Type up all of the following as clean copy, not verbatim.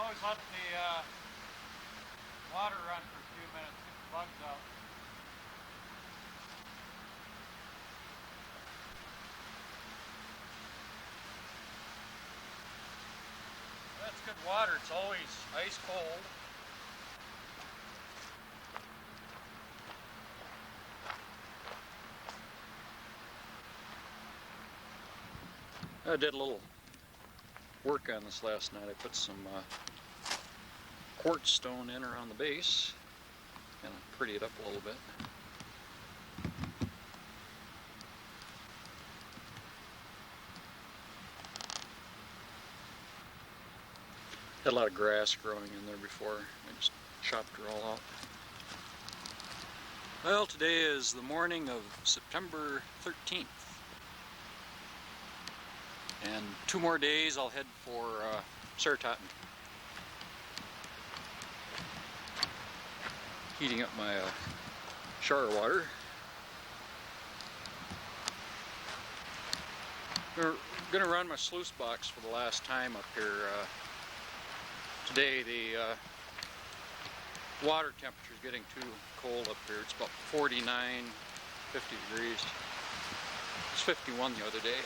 always let the water run for a few minutes, get the bugs out. That's good water, it's always ice cold. I did a little work on this last night. I put some quartz stone in around the base and pretty it up a little bit. Had a lot of grass growing in there before. I just chopped her all out. Well, today is the morning of September 13th. And 2 more days I'll head for Saratoga. Heating up my shower water. We're going to run my sluice box for the last time up here. Today the water temperature is getting too cold up here. It's about 49, 50 degrees. It was 51 the other day.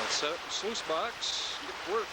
Set up the sluice box, get to work.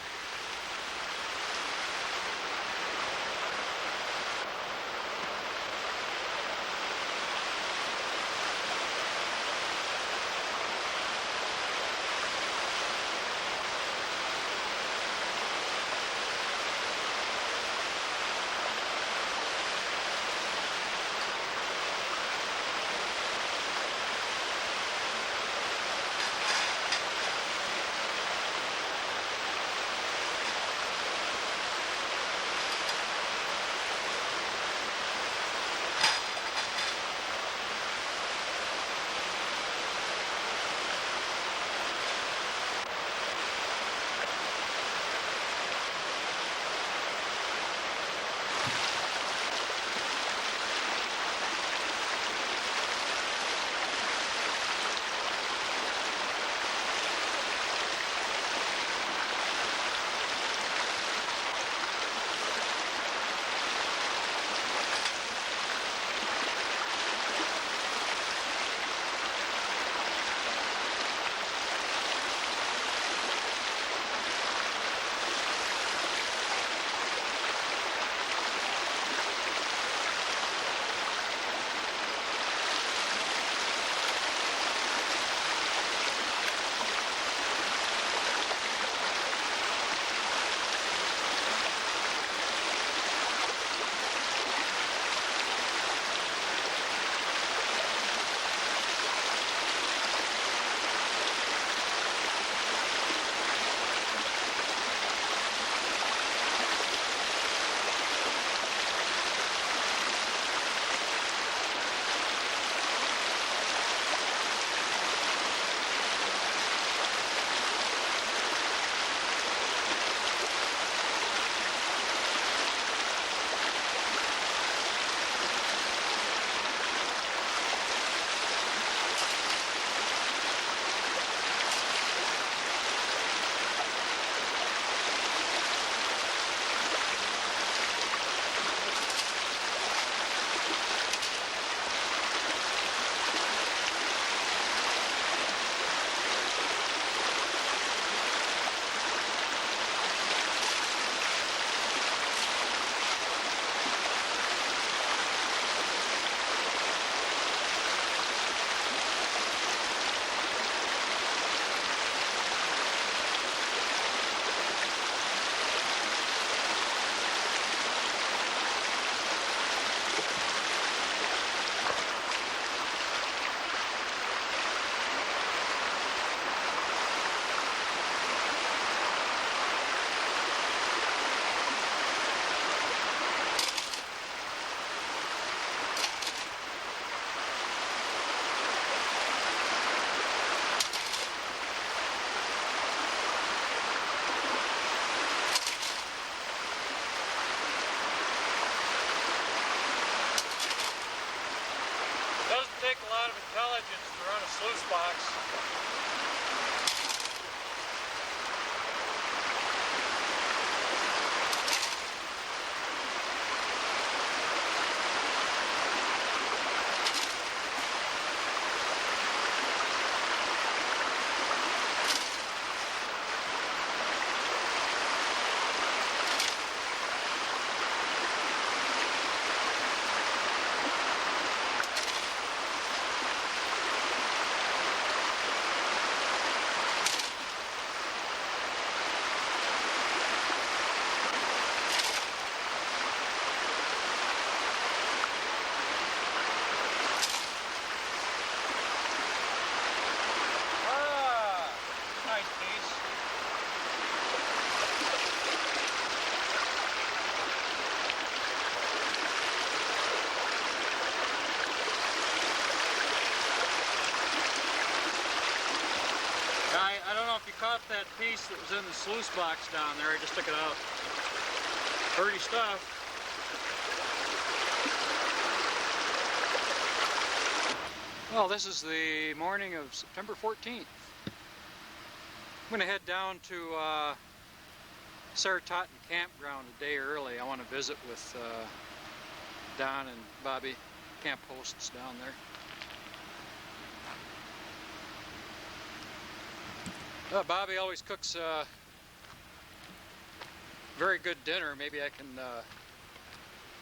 take a lot of intelligence to run a sluice box. I don't know if you caught that piece that was in the sluice box down there. I just took it out. Pretty stuff. Well, this is the morning of September 14th. I'm going to head down to Saratoga Campground a day early. I want to visit with Don and Bobby, camp hosts down there. Bobby always cooks very good dinner. Maybe I can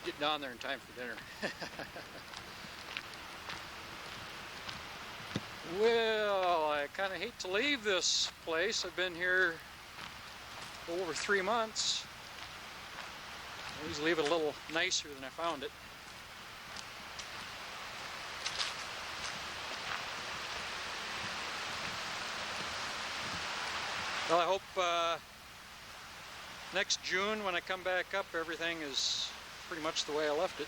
get down there in time for dinner. Well, I kind of hate to leave this place. I've been here over 3 months. I always leave it a little nicer than I found it. Well, I hope next June when I come back up, everything is pretty much the way I left it.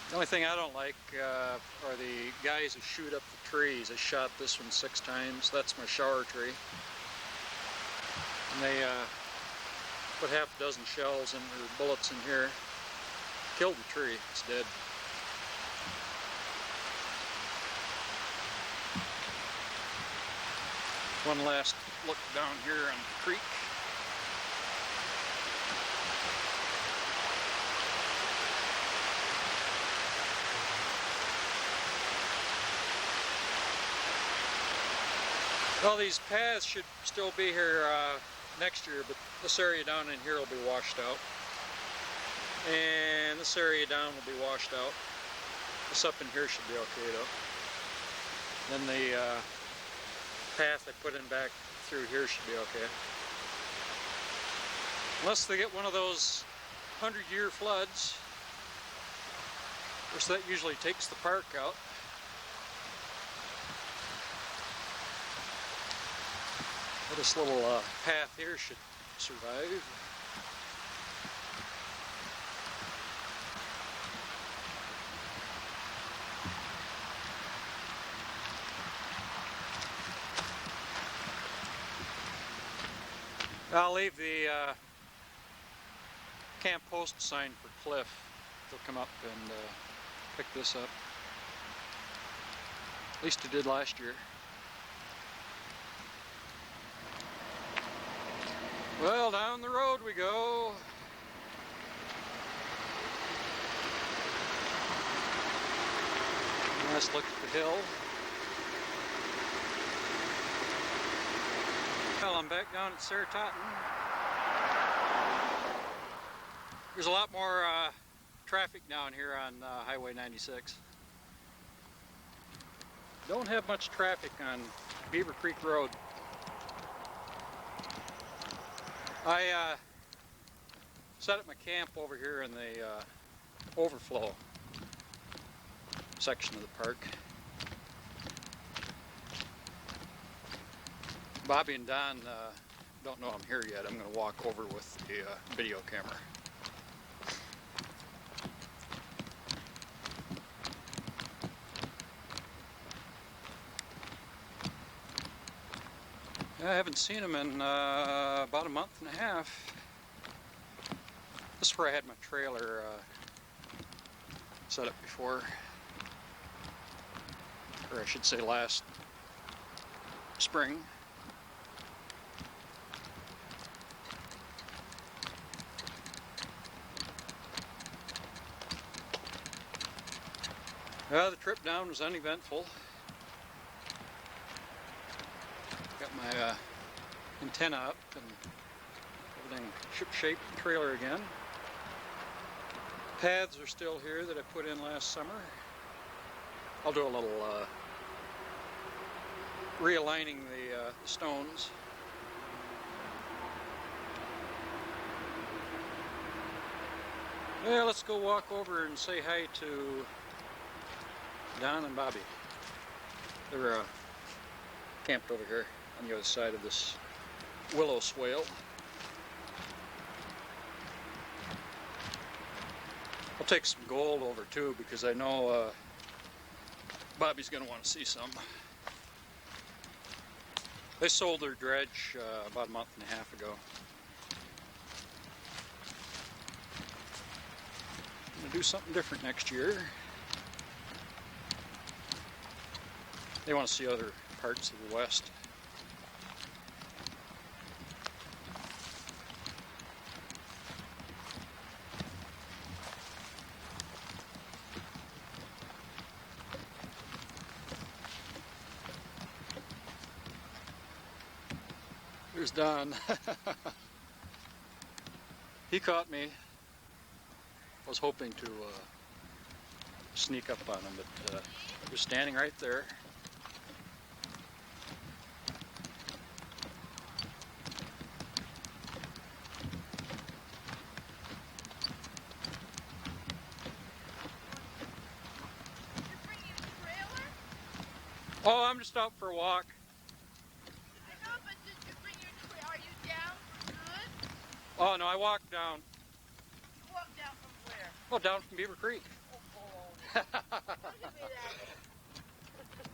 The only thing I don't like are the guys who shoot up the trees. I shot this one 6 times. That's my shower tree. And they put half a dozen shells and bullets in here. Killed the tree. It's dead. One last look down here on the creek. Well, these paths should still be here next year, but this area down in here will be washed out. And this area down will be washed out. This up in here should be okay though. Then the path I put in back through here should be okay. Unless they get one of those 100-year floods. Of course, that usually takes the park out. But this little path here should survive. I'll leave the camp host sign for Cliff. They'll come up and pick this up. At least it did last year. Well, down the road we go. Nice look at the hill. Well, I'm back down at Saratoga. There's a lot more traffic down here on Highway 96. Don't have much traffic on Beaver Creek Road. I set up my camp over here in the overflow section of the park. Bobby and Don don't know I'm here yet. I'm going to walk over with the video camera. I haven't seen them in about a month and a half. This is where I had my trailer set up before. or I should say last spring. The trip down was uneventful. Got my antenna up and everything ship-shape trailer again. Paths are still here that I put in last summer. I'll do a little realigning the stones. Yeah, let's go walk over and say hi to Don and Bobby. They're camped over here on the other side of this willow swale. I'll take some gold over too because I know Bobby's going to want to see some. They sold their dredge about a month and a half ago. I'm going to do something different next year. They want to see other parts of the West. There's Don. He caught me. I was hoping to sneak up on him, but he was standing right there. Oh, I'm just out for a walk. I know, but did you bring your trailer? Are you down for good? Oh, no, I walked down. You walked down from where? Oh, down from Beaver Creek. Look at me that.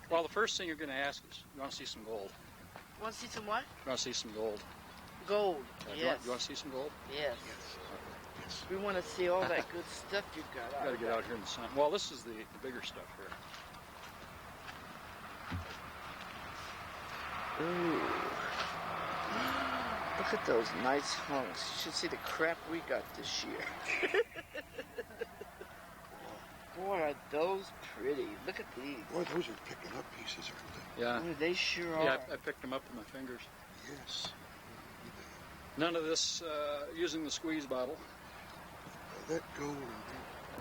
Well, the first thing you're going to ask is, you want to see some gold? You want to see some what? You want to see some gold? Gold, yes. You want to see some gold? Yes. Yes. We want to see all that good stuff you've got. Got to get out here in the sun. Well, this is the bigger stuff here. Ooh. Look at those nice hunks. You should see the crap we got this year. Boy, are those pretty. Look at these. Boy, those are picking up pieces, aren't they? Yeah. Boy, they sure are. Yeah, I picked them up with my fingers. Yes. None of this using the squeeze bottle. Let go. Well,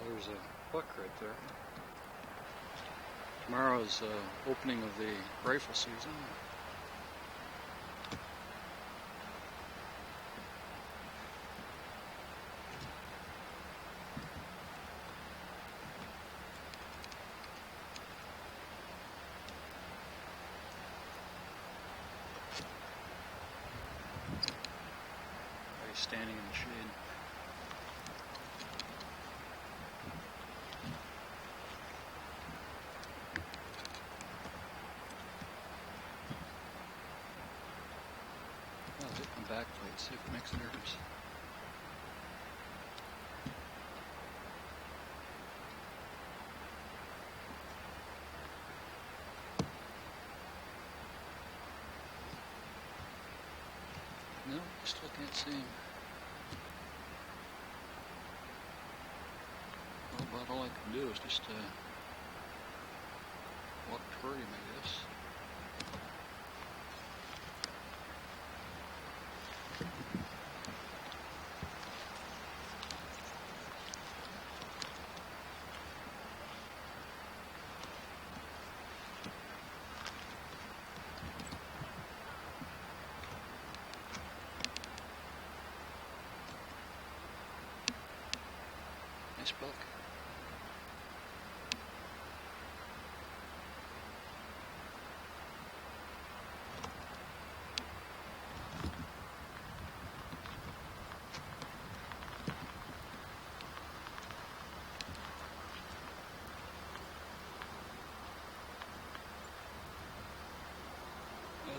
there's a buck right there. Tomorrow's opening of the rifle season. Standing in the shade. I'll hit my back plate, see if it makes a difference. No, still can't see him. Well, about all I can do is just walk toward him, I guess. Nice buck.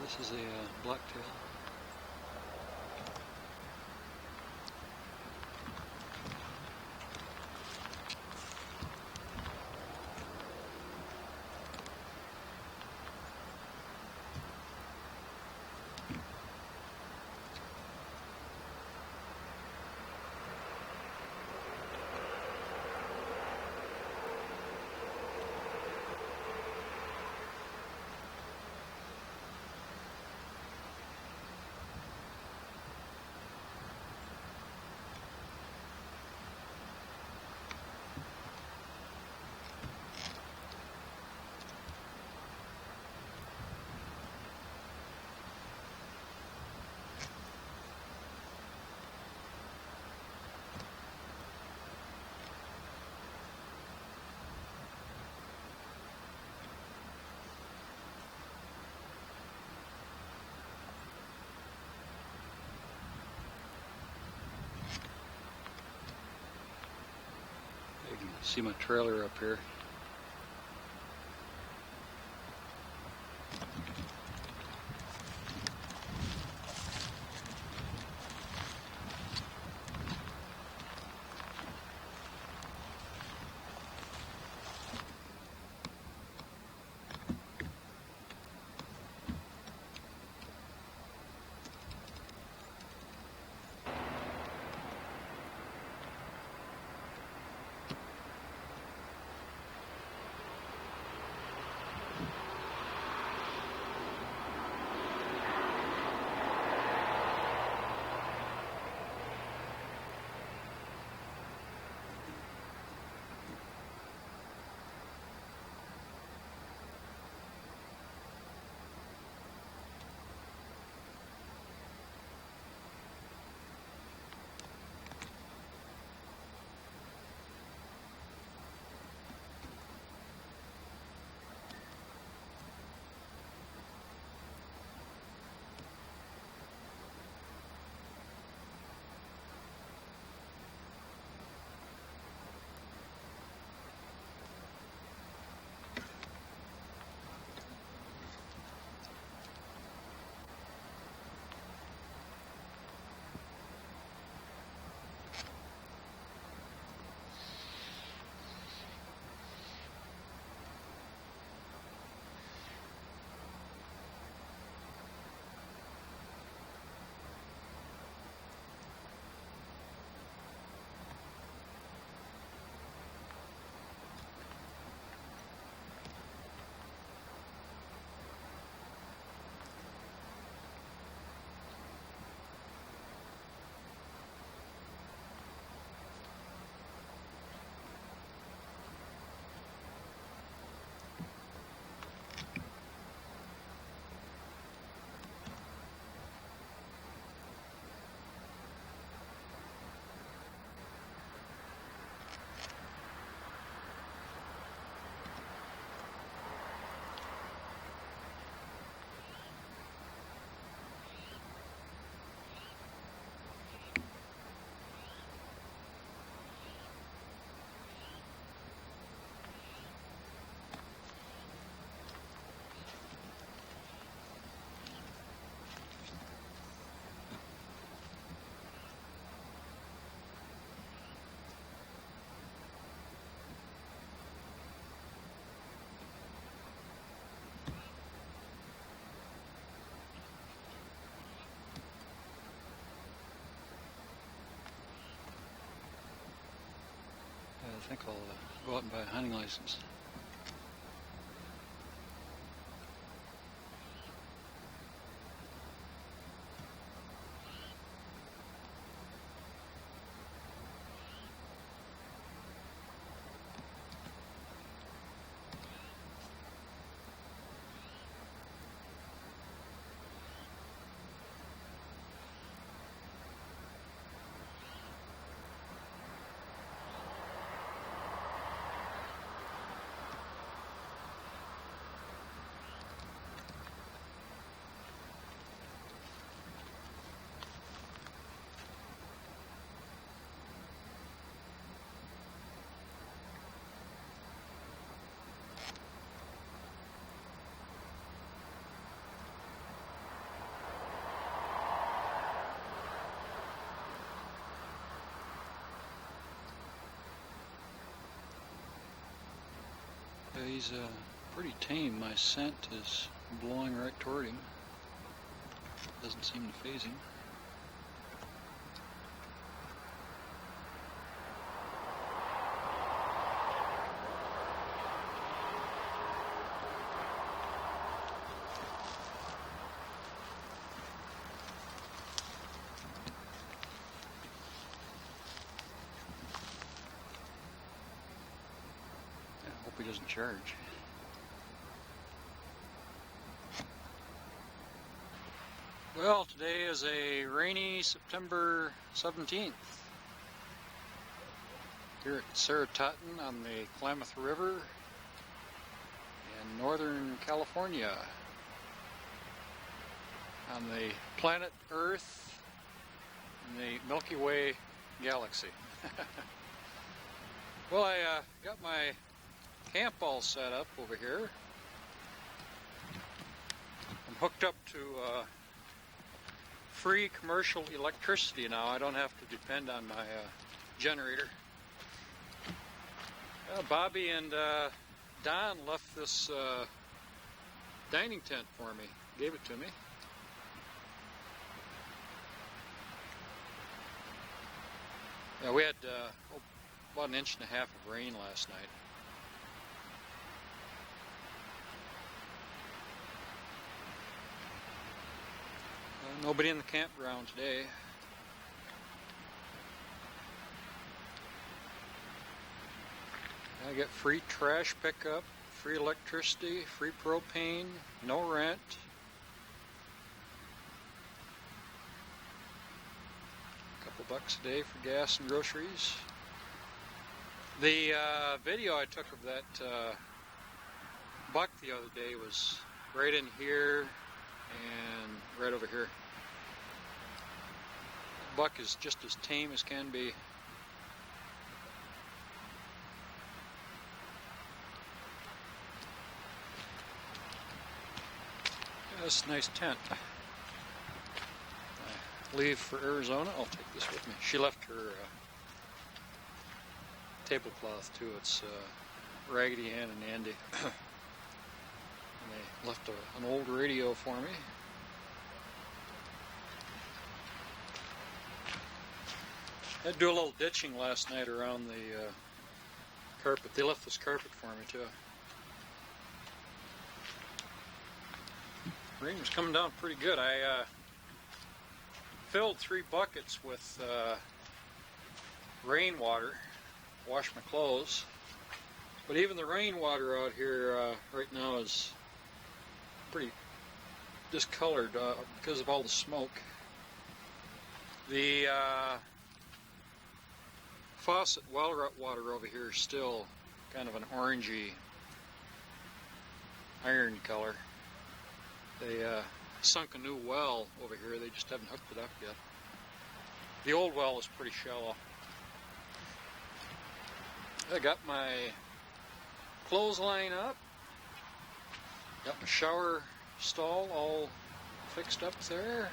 This is a blacktail. See my trailer up here. I think I'll go out and buy a hunting license. He's pretty tame. My scent is blowing right toward him. Doesn't seem to faze him. I hope he doesn't charge. Well, today is a rainy September 17th here at Saratoga on the Klamath River in Northern California on the planet Earth in the Milky Way galaxy. Well, I got my camp all set up over here. I'm hooked up to free commercial electricity now. I don't have to depend on my generator. Bobby and Don left this dining tent for me, gave it to me. Yeah, we had about an inch and a half of rain last night. Nobody in the campground today. I get free trash pickup, free electricity, free propane, no rent. A couple bucks a day for gas and groceries. The video I took of that buck the other day was right in here and right over here. The buck is just as tame as can be. This nice tent. I leave for Arizona. I'll take this with me. She left her tablecloth too. It's Raggedy Ann and Andy. And they left an old radio for me. I had to do a little ditching last night around the carpet. They left this carpet for me too. Rain was coming down pretty good. I filled 3 buckets with rainwater, washed my clothes. But even the rainwater out here right now is pretty discolored because of all the smoke. The faucet well water over here is still kind of an orangey iron color. They sunk a new well over here. They just haven't hooked it up yet. The old well is pretty shallow. I got my clothesline up. Got my shower stall all fixed up there.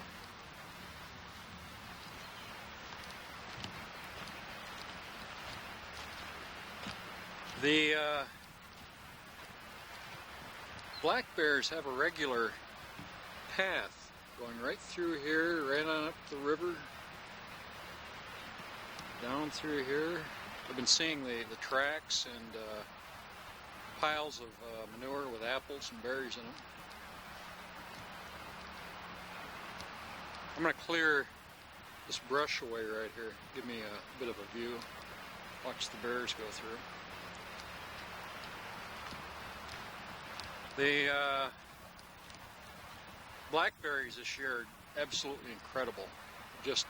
The black bears have a regular path going right through here, right on up the river, down through here. I've been seeing the tracks and piles of manure with apples and berries in them. I'm going to clear this brush away right here, give me a bit of a view, watch the bears go through. The blackberries this year are absolutely incredible. Just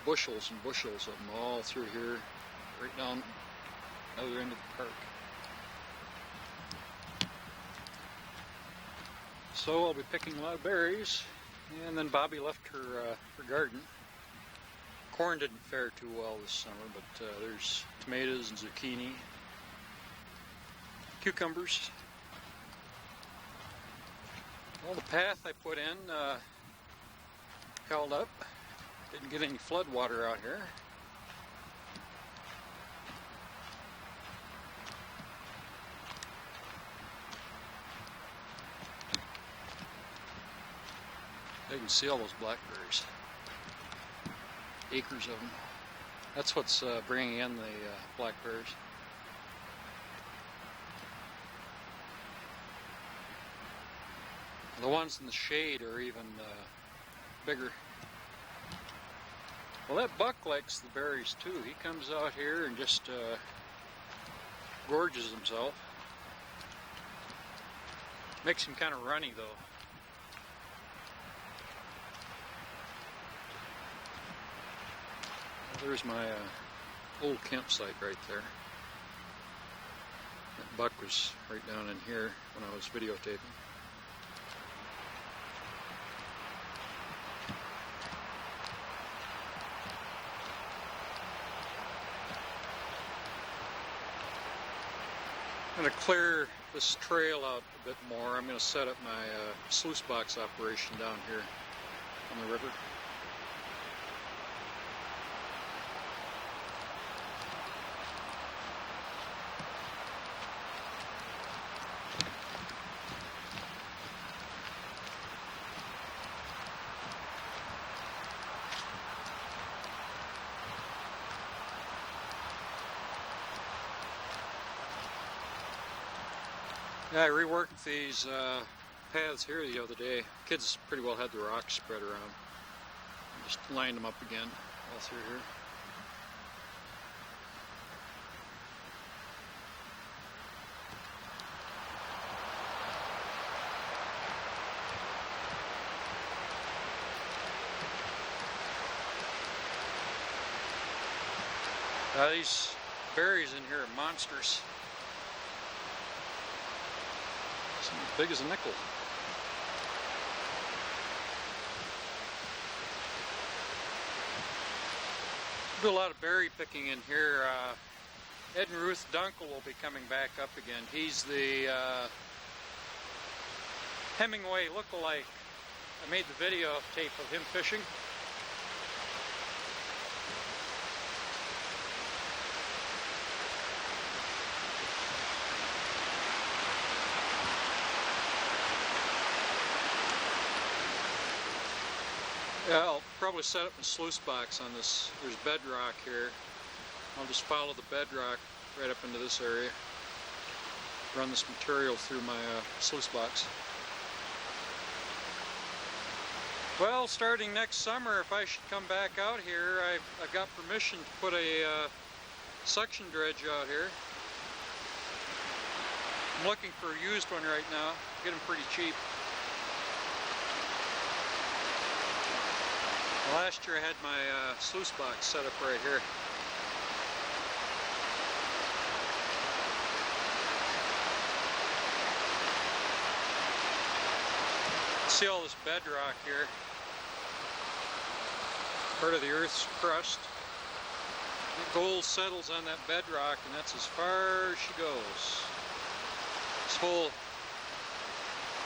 bushels and bushels of them all through here, right down the other end of the park. So I'll be picking a lot of berries, and then Bobby left her garden. Corn didn't fare too well this summer, but there's tomatoes and zucchini, cucumbers. Well, the path I put in held up. Didn't get any flood water out here. You can see all those blackberries. Acres of them. That's what's bringing in the blackberries. The ones in the shade are even bigger. Well, that buck likes the berries too. He comes out here and just gorges himself. Makes him kind of runny though. There's my old campsite right there. That buck was right down in here when I was videotaping. I'm going to clear this trail out a bit more. I'm going to set up my sluice box operation down here on the river. Yeah, I reworked these paths here the other day. Kids pretty well had the rocks spread around. Just lined them up again all through here. These berries in here are monsters. Some as big as a nickel. Do a lot of berry picking in here. Ed and Ruth Dunkel will be coming back up again. He's the Hemingway look-alike. I made the video tape of him fishing. Yeah, I'll probably set up a sluice box on this. There's bedrock here. I'll just follow the bedrock right up into this area. Run this material through my sluice box. Well, starting next summer, if I should come back out here, I've got permission to put a suction dredge out here. I'm looking for a used one right now. Get them pretty cheap. Last year I had my sluice box set up right here. See all this bedrock here? Part of the Earth's crust. The gold settles on that bedrock, and that's as far as she goes. This whole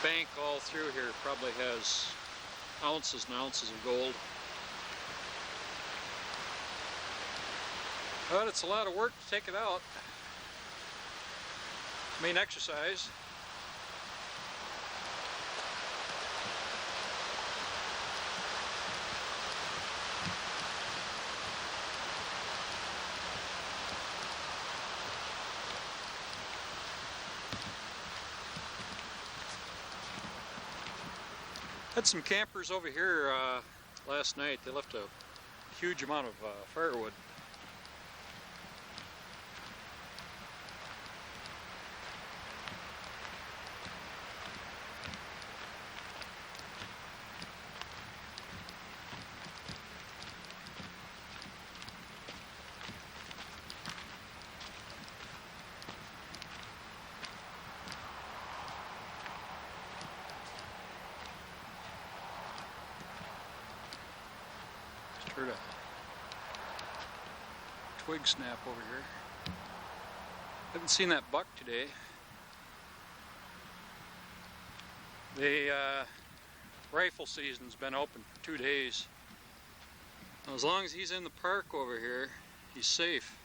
bank all through here probably has ounces and ounces of gold. But it's a lot of work to take it out. Main exercise. Had some campers over here last night. They left a huge amount of firewood. Heard a twig snap over here. Haven't seen that buck today. The rifle season's been open for 2 days. Now, as long as he's in the park over here, he's safe.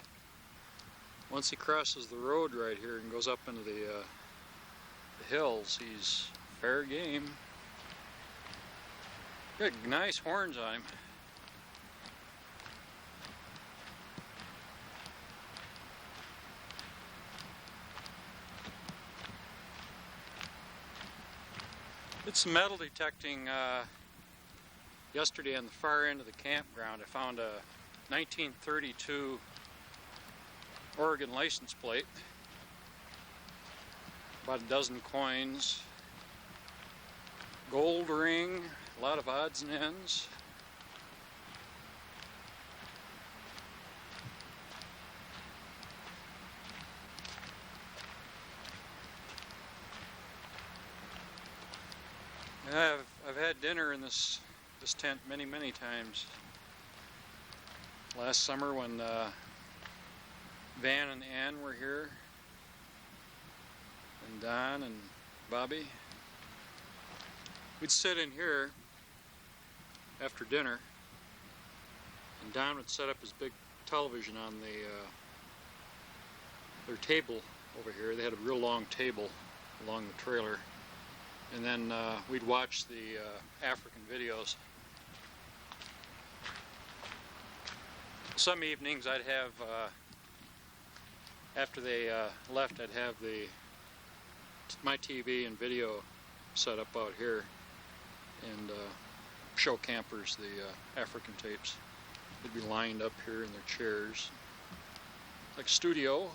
Once he crosses the road right here and goes up into the hills, he's fair game. Got nice horns on him. Did some metal detecting yesterday on the far end of the campground. I found a 1932 Oregon license plate, about a dozen coins, gold ring, a lot of odds and ends. I've had dinner in this tent many times. Last summer when Van and Ann were here, and Don and Bobby. We'd sit in here after dinner, and Don would set up his big television on their table over here. They had a real long table along the trailer, and then we'd watch the African videos. Some evenings I'd have, after they left, I'd have my TV and video set up out here and show campers the African tapes. They'd be lined up here in their chairs, like a studio.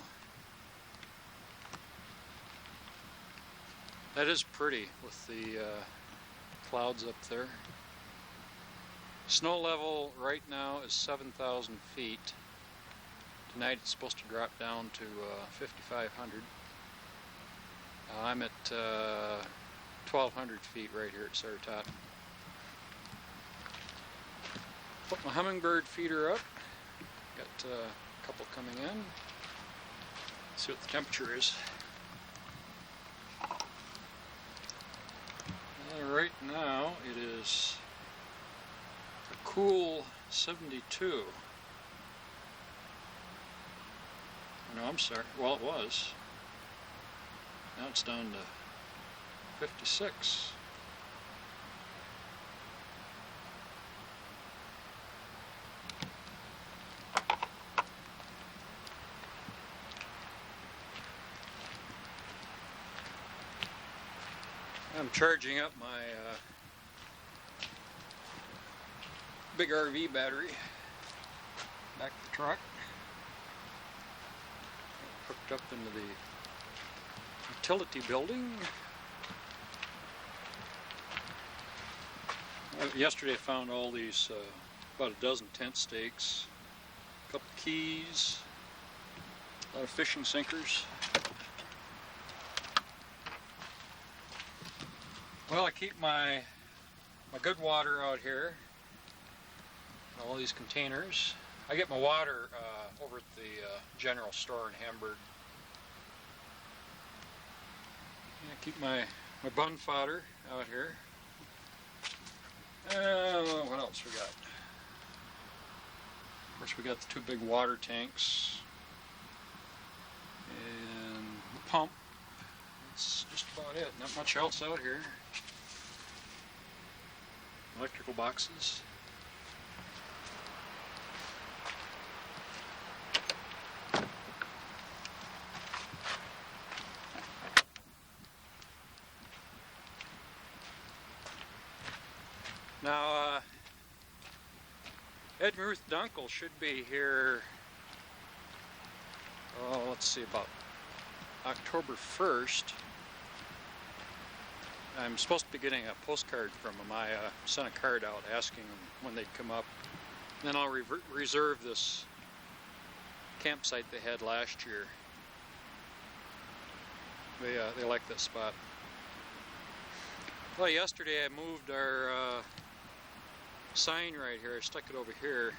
That is pretty with the clouds up there. Snow level right now is 7,000 feet. Tonight it's supposed to drop down to 5,500. I'm at 1,200 feet right here at Saratoga. Put my hummingbird feeder up. Got a couple coming in. See what the temperature is. Right now it is a cool 72. No, I'm sorry. Well, it was. Now it's down to 56. I'm charging up my big RV battery back to the truck. Hooked up into the utility building. Yesterday I found all these, about a dozen tent stakes, a couple keys, a lot of fishing sinkers. Well, I keep my good water out here, all these containers. I get my water over at the general store in Hamburg. I keep my bun fodder out here. What else we got? Of course, we got the two big water tanks and the pump. That's just about it. Not much else out here. Electrical boxes. Now, Ed and Ruth Dunkel should be here, oh, let's see, about October 1st. I'm supposed to be getting a postcard from them. I sent a card out asking them when they'd come up. And then I'll reserve this campsite they had last year. They like this spot. Well, yesterday I moved our sign right here. I stuck it over here.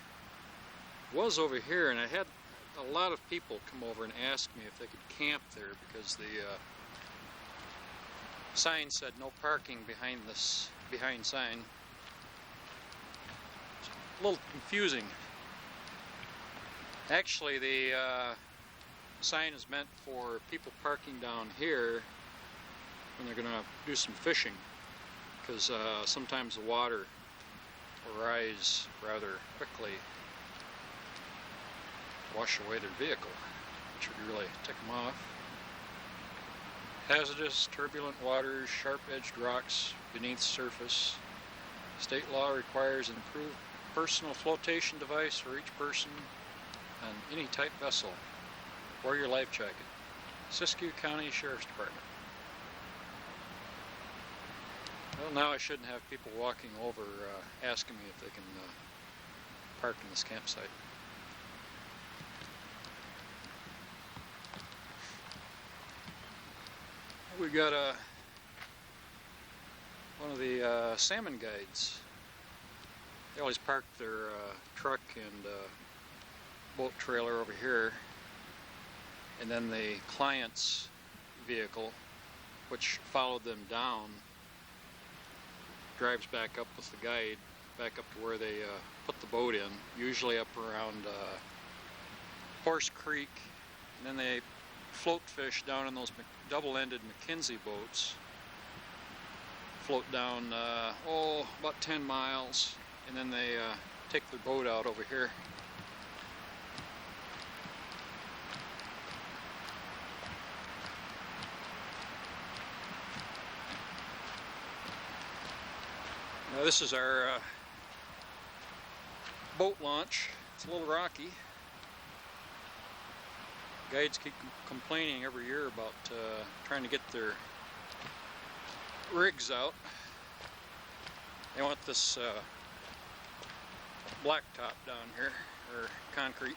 It was over here, and I had a lot of people come over and ask me if they could camp there because the sign said no parking behind this sign. It's a little confusing. Actually, the sign is meant for people parking down here when they're going to do some fishing, because sometimes the water will rise rather quickly, wash away their vehicle, which would really tick them off. Hazardous, turbulent waters, sharp-edged rocks beneath surface. State law requires an approved personal flotation device for each person on any type vessel. Wear your life jacket. Siskiyou County Sheriff's Department. Well, now I shouldn't have people walking over asking me if they can park in this campsite. We got one of the salmon guides. They always park their truck and boat trailer over here, and then the client's vehicle which followed them down, drives back up with the guide, back up to where they put the boat in, usually up around Horse Creek, and then they float fish down in those double-ended McKenzie boats. Float down, about 10 miles, and then they take their boat out over here. Now this is our boat launch. It's a little rocky. Guides keep complaining every year about trying to get their rigs out. They want this blacktop down here, or concrete.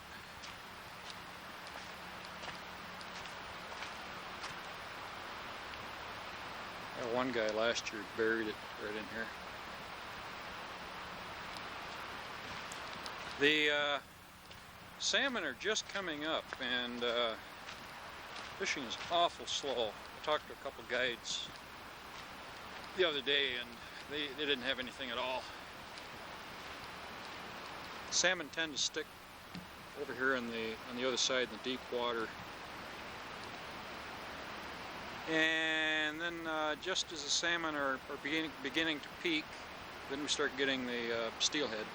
One guy last year buried it right in here. The salmon are just coming up, and fishing is awful slow. I talked to a couple guides the other day, and they didn't have anything at all. Salmon tend to stick over here on the other side in the deep water, and then just as the salmon are beginning to peak, then we start getting the steelhead.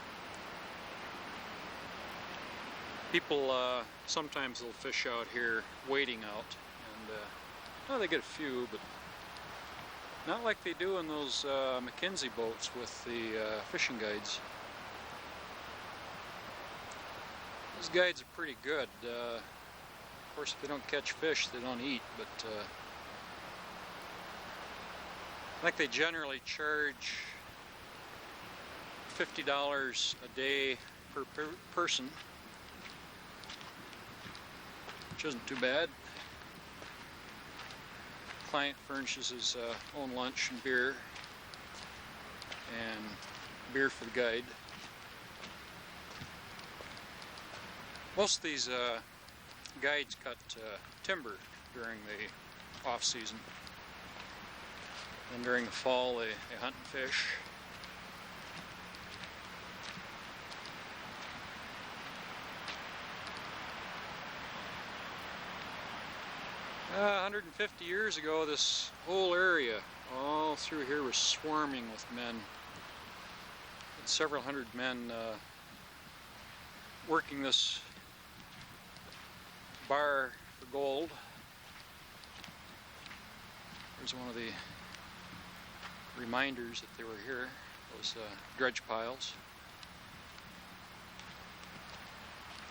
People sometimes they'll fish out here waiting out, and well, they get a few, but not like they do in those McKenzie boats with the fishing guides. Those guides are pretty good. Of course, if they don't catch fish, they don't eat, but I think they generally charge $50 a day per person, which isn't too bad. The client furnishes his own lunch and beer for the guide. Most of these guides cut timber during the off season, and during the fall they hunt and fish. Uh, 150 years ago, this whole area all through here was swarming with men. Had several hundred men working this bar for gold. There's one of the reminders that they were here, those dredge piles.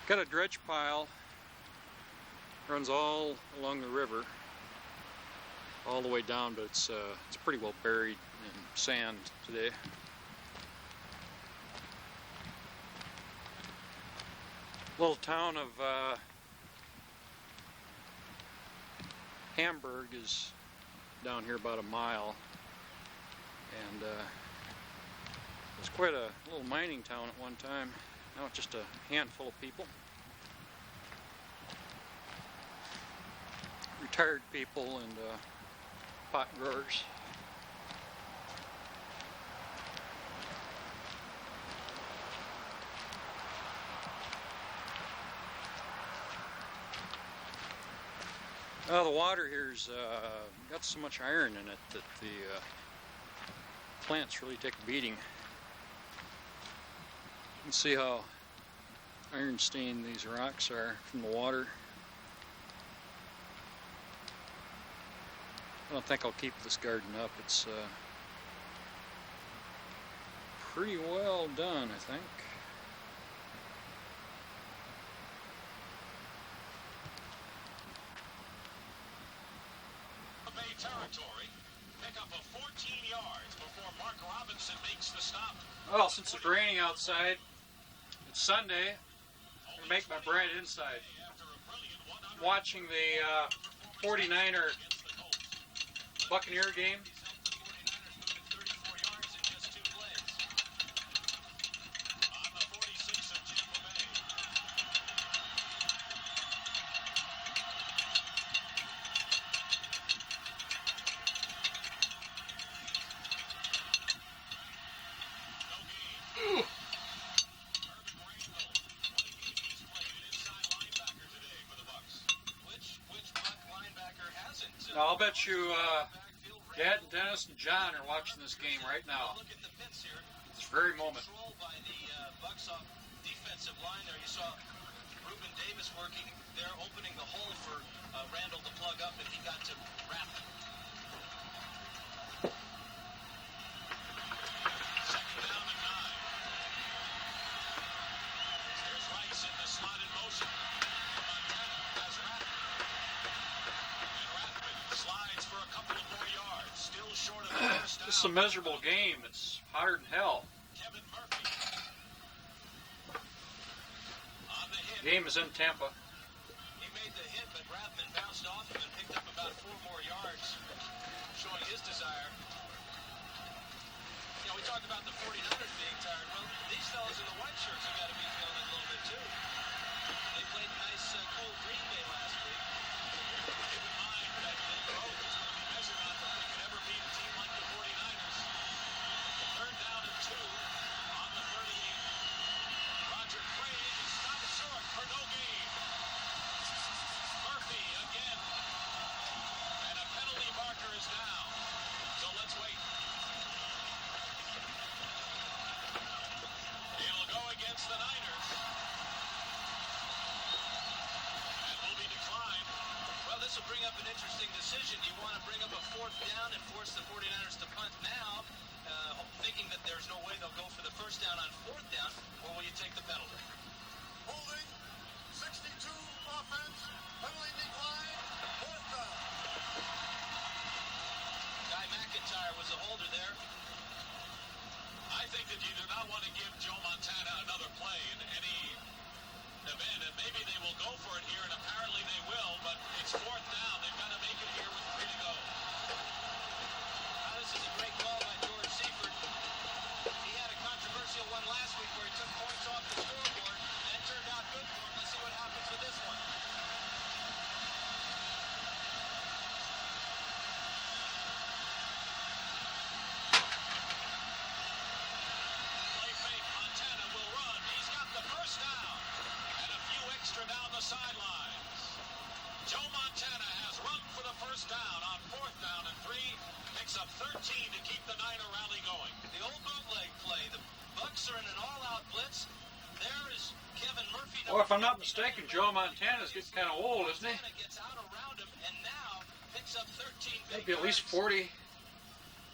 Got a dredge pile, runs all along the river, all the way down, but it's pretty well buried in sand today. Little town of Hamburg is down here about a mile, and it was quite a little mining town at one time. Now it's just a handful of people. Retired people and pot growers. The water here's got so much iron in it that the plants really take a beating. You can see how iron stained these rocks are from the water. I don't think I'll keep this garden up. It's pretty well done, I think. Bay territory. Pick up a 14 yards before Mark Robinson makes the stop. Well, since it's raining outside, it's Sunday. I'm gonna make my bread inside. Watching the 49er Buccaneer game. I'll bet you Dad and Dennis and John are watching this game right now. Look at the pits here. This very moment. Control by the Bucks off defensive line there. You saw Reuben Davis working there, opening the hole for Randall to plug up, and he got to wrap it. Second down and 9. There's Rice in the slot in motion. Montana has Rathman. And Rathman slides for a couple of more yards. Still short of the first down. This is a miserable game. It's hotter than hell. Kevin Murphy. On the hit. The game is in Tampa. He made the hit, but Rathman bounced off him and picked up about 4 more yards, showing his desire. You know, we talked about the 49ers being tired. Well, these fellas in the white shirts have got to be feeling it a little bit, too. They played nice cold Green Bay last week. Keep in mind that Bill Rhodes is going to be measured on if they could ever beat a team like the 49ers. Third down and 2 on the 38. Roger Craig is stopped short for no gain. Murphy again. And a penalty marker is down. So let's wait. It'll go against the Niners. And will be declined. Well, this will bring up an interesting decision. Do you want to bring up a 4th down and force the 49ers to punt now, thinking that there's no way they'll go for the first down on 4th down, or will you take the penalty? Holding. 62 offense. Penalty decline. 4th down. Guy McIntyre was the holder there. I think that you do not want to give Joe Montana another play in any event, and maybe they will go for it here, and apparently they will, but it's 4th down. They've got to make it here with 3 to go. Now, this is a great call by George Seifert. He had a controversial one last week where he took points off the scoreboard, and it turned out good for him. Let's see what happens with this one. Play fake. Montana will run. He's got the first down. And a few extra down the sidelines. Joe Montana has run for the first down on 4th down and 3. Picks up 13 to keep the Niner rally going. The old bootleg play. The Bucks are in an all-out blitz. There is Kevin Murphy. Well, if I'm not mistaken, Joe Montana's getting kind of old, isn't he? Montana gets out around him and now picks up 13 big Maybe at least yards. 40.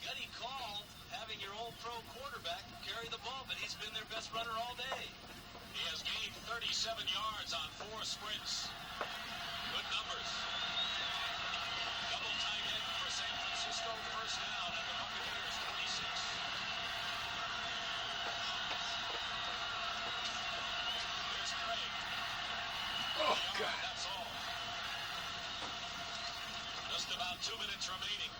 Gutty call having your old pro quarterback carry the ball, but he's been their best runner all day. He has gained 37 yards on 4 sprints. Good numbers. Double tight end for San Francisco. First down at the Buccaneers 26. There's Craig. Oh, God. That's all. Just about 2 minutes remaining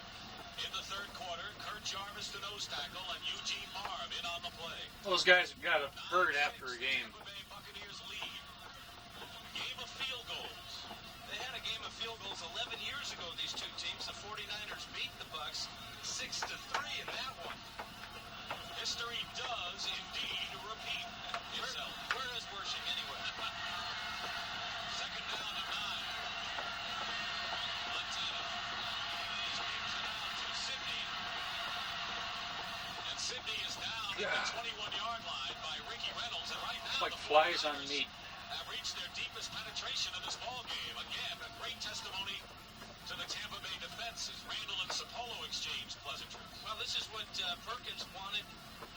in the third quarter. Kurt Jarvis, the nose tackle, and Eugene Marv in on the play. Those guys have got a hurt after a game. Tampa Bay Buccaneers lead. Game of field goals. They had a game of field goals 11 years ago, these two teams. The 49ers beat the Bucks 6-3 in that one. History does indeed repeat itself. Where is Wershing anyway? Second down and 9. Montana swings it out to Sidney. And Sidney is down at the 21-yard line by Ricky Reynolds. And right now, It's like the flies on 49ers meat. have reached their deepest penetration of this ball game. Again, a great testimony to the Tampa Bay defense as Randall and Sapolo exchange pleasantries. Well, this is what Perkins wanted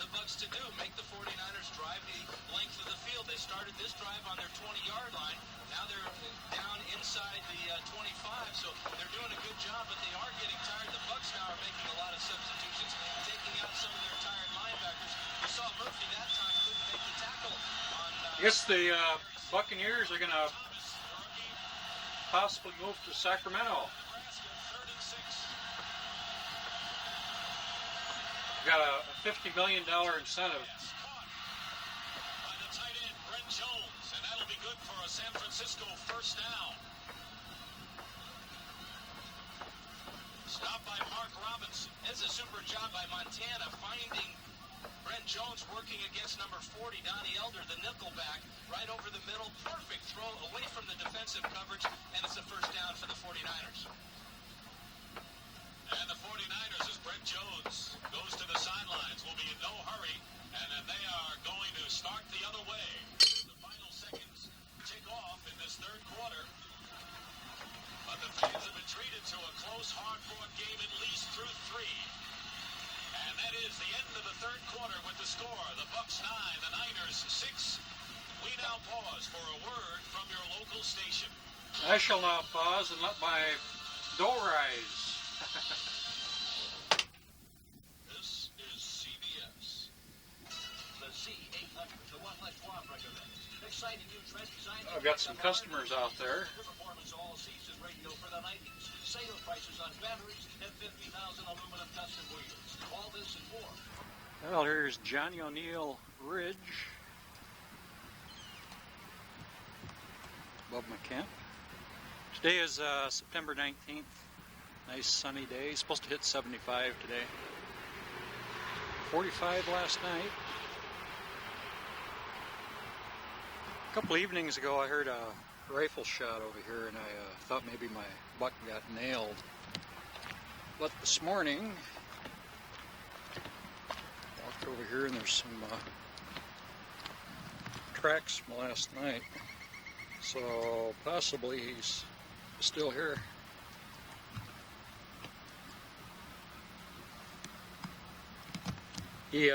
the Bucks to do, make the 49ers drive the length of the field. They started this drive on their 20-yard line. Now they're down inside the 25, so they're doing a good job, but they are getting tired. The Bucks now are making a lot of substitutions, taking out some of their tired linebackers. You saw Murphy that time couldn't make the tackle on... I guess the Buccaneers are going to possibly move to Sacramento. Got a $50 million incentive. By the tight end, Brent Jones, and that'll be good for a San Francisco first down. Stopped by Mark Robinson. It's a super job by Montana finding Brent Jones working against number 40, Donnie Elder, the nickelback, right over the middle. Perfect throw away from the defensive coverage, and it's a first down for the 49ers. And the 49ers, as Brent Jones goes to the sidelines, will be in no hurry, and then they are going to start the other way. The final seconds tick off in this third quarter. But the fans have been treated to a close, hard-fought game at least through three. And that is the end of the third quarter with the score. The Bucks 9, the Niners 6. We now pause for a word from your local station. I shall now pause and let my dough rise. This is CBS. The Z800, the one-leg quad recommends. Exciting new trend design. I've got some customers out there. Performance all seasons radio for the 90s. Sale prices on batteries and 50,000 aluminum custom wheels. All this and more. Well, here's Johnny O'Neill Ridge above my camp. Today is September 19th. Nice sunny day. Supposed to hit 75 today. 45 last night. A couple evenings ago I heard a rifle shot over here and I thought maybe my buck got nailed. But this morning, walked over here and there's some tracks from last night. So possibly he's still here. He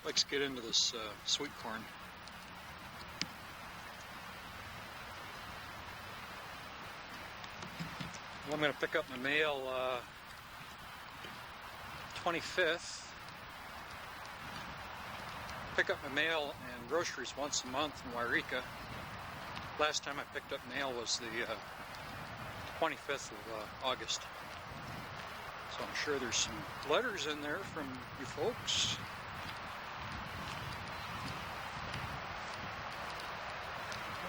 likes to get into this sweet corn. Well, I'm going to pick up my mail 25th. Pick up my mail and groceries once a month in Wairika. Last time I picked up mail was the 25th of August. So I'm sure there's some letters in there from you folks.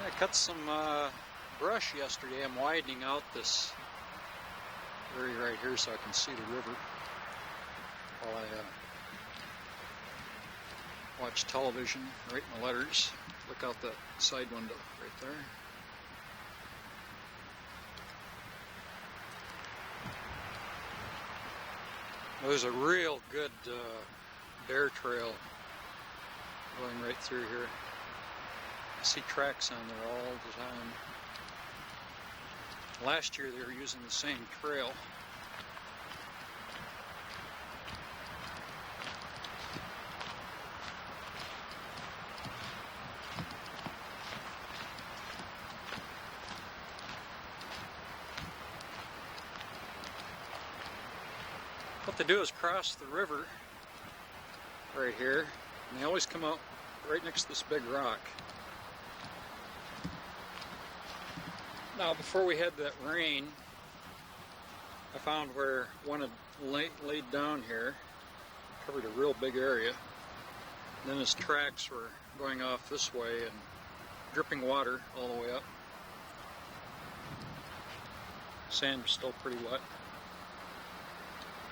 I cut some brush yesterday. I'm widening out this area right here so I can see the river while I watch television, write my letters. Look out that side window right there. There's a real good bear trail going right through here. I see tracks on there all the time. Last year they were using the same trail. What they do is cross the river right here, and they always come out right next to this big rock. Now, before we had that rain, I found where one had laid down here, covered a real big area. And then his tracks were going off this way and dripping water all the way up. Sand was still pretty wet.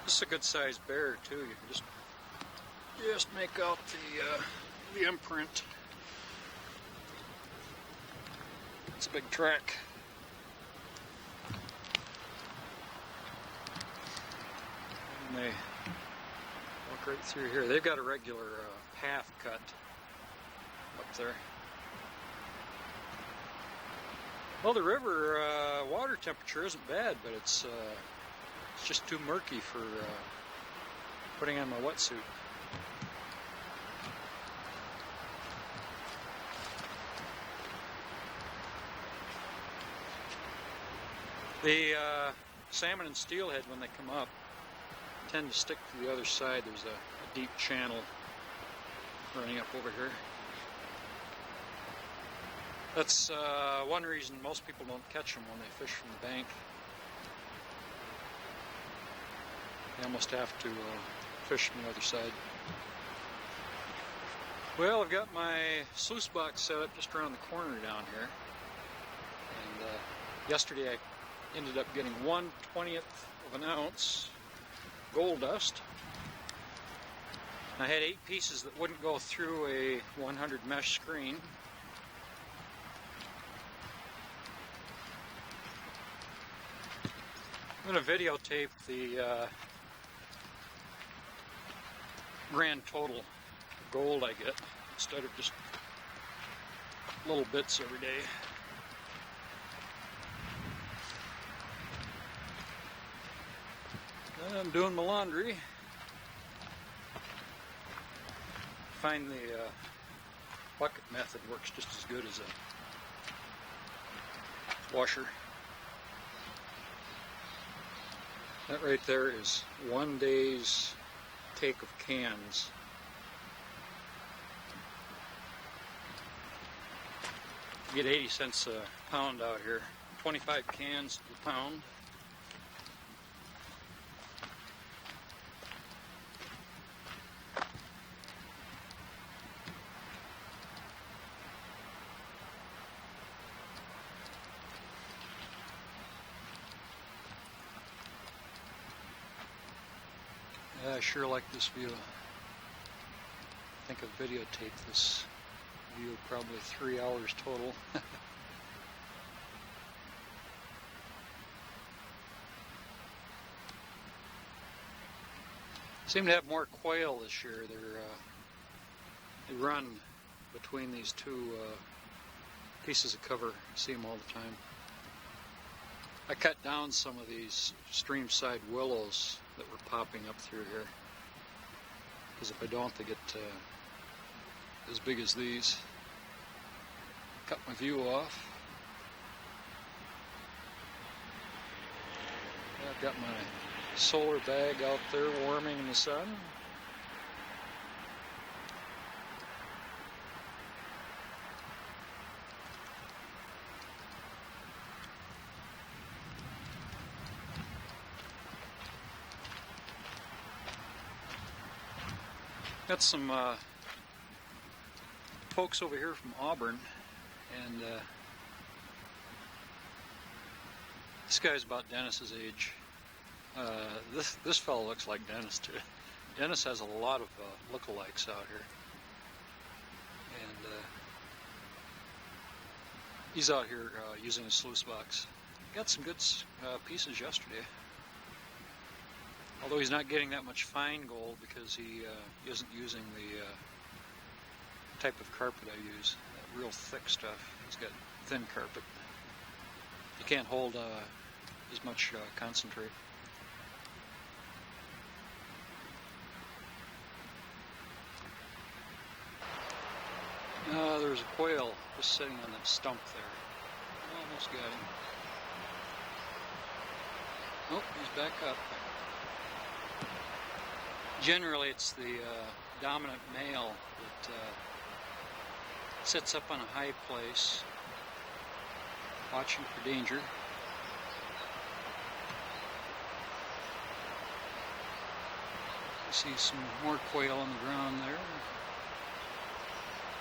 This is a good sized bear too. You can just make out the imprint. It's a big track. And they walk right through here. They've got a regular path cut up there. Well, the river water temperature isn't bad, but it's just too murky for putting on my wetsuit. The salmon and steelhead, when they come up, tend to stick to the other side. There's a deep channel running up over here. That's one reason most people don't catch them when they fish from the bank. They almost have to fish from the other side. Well, I've got my sluice box set up just around the corner down here. And yesterday I ended up getting 1/20th of an ounce gold dust. I had 8 pieces that wouldn't go through a 100 mesh screen. I'm going to videotape the grand total of gold I get instead of just little bits every day. I'm doing my laundry. Find the bucket method works just as good as a washer. That right there is 1 day's take of cans. You get 80 cents a pound out here. 25 cans to the pound. I sure like this view. I think I've videotaped this view probably 3 hours total. Seem to have more quail this year. They run between these two pieces of cover. You see them all the time. I cut down some of these stream-side willows that were popping up through here, because if I don't, they get as big as these. Cut my view off. I've got my solar bag out there warming in the sun. Got some folks over here from Auburn, and this guy's about Dennis's age. This fellow looks like Dennis too. Dennis has a lot of lookalikes out here, and he's out here using a sluice box. Got some good pieces yesterday. Although he's not getting that much fine gold because he isn't using the type of carpet I use, that real thick stuff. He's got thin carpet. You can't hold as much concentrate. There's a quail just sitting on that stump there. Almost got him. Oh, he's back up. Generally, it's the dominant male that sits up on a high place, watching for danger. You see some more quail on the ground there.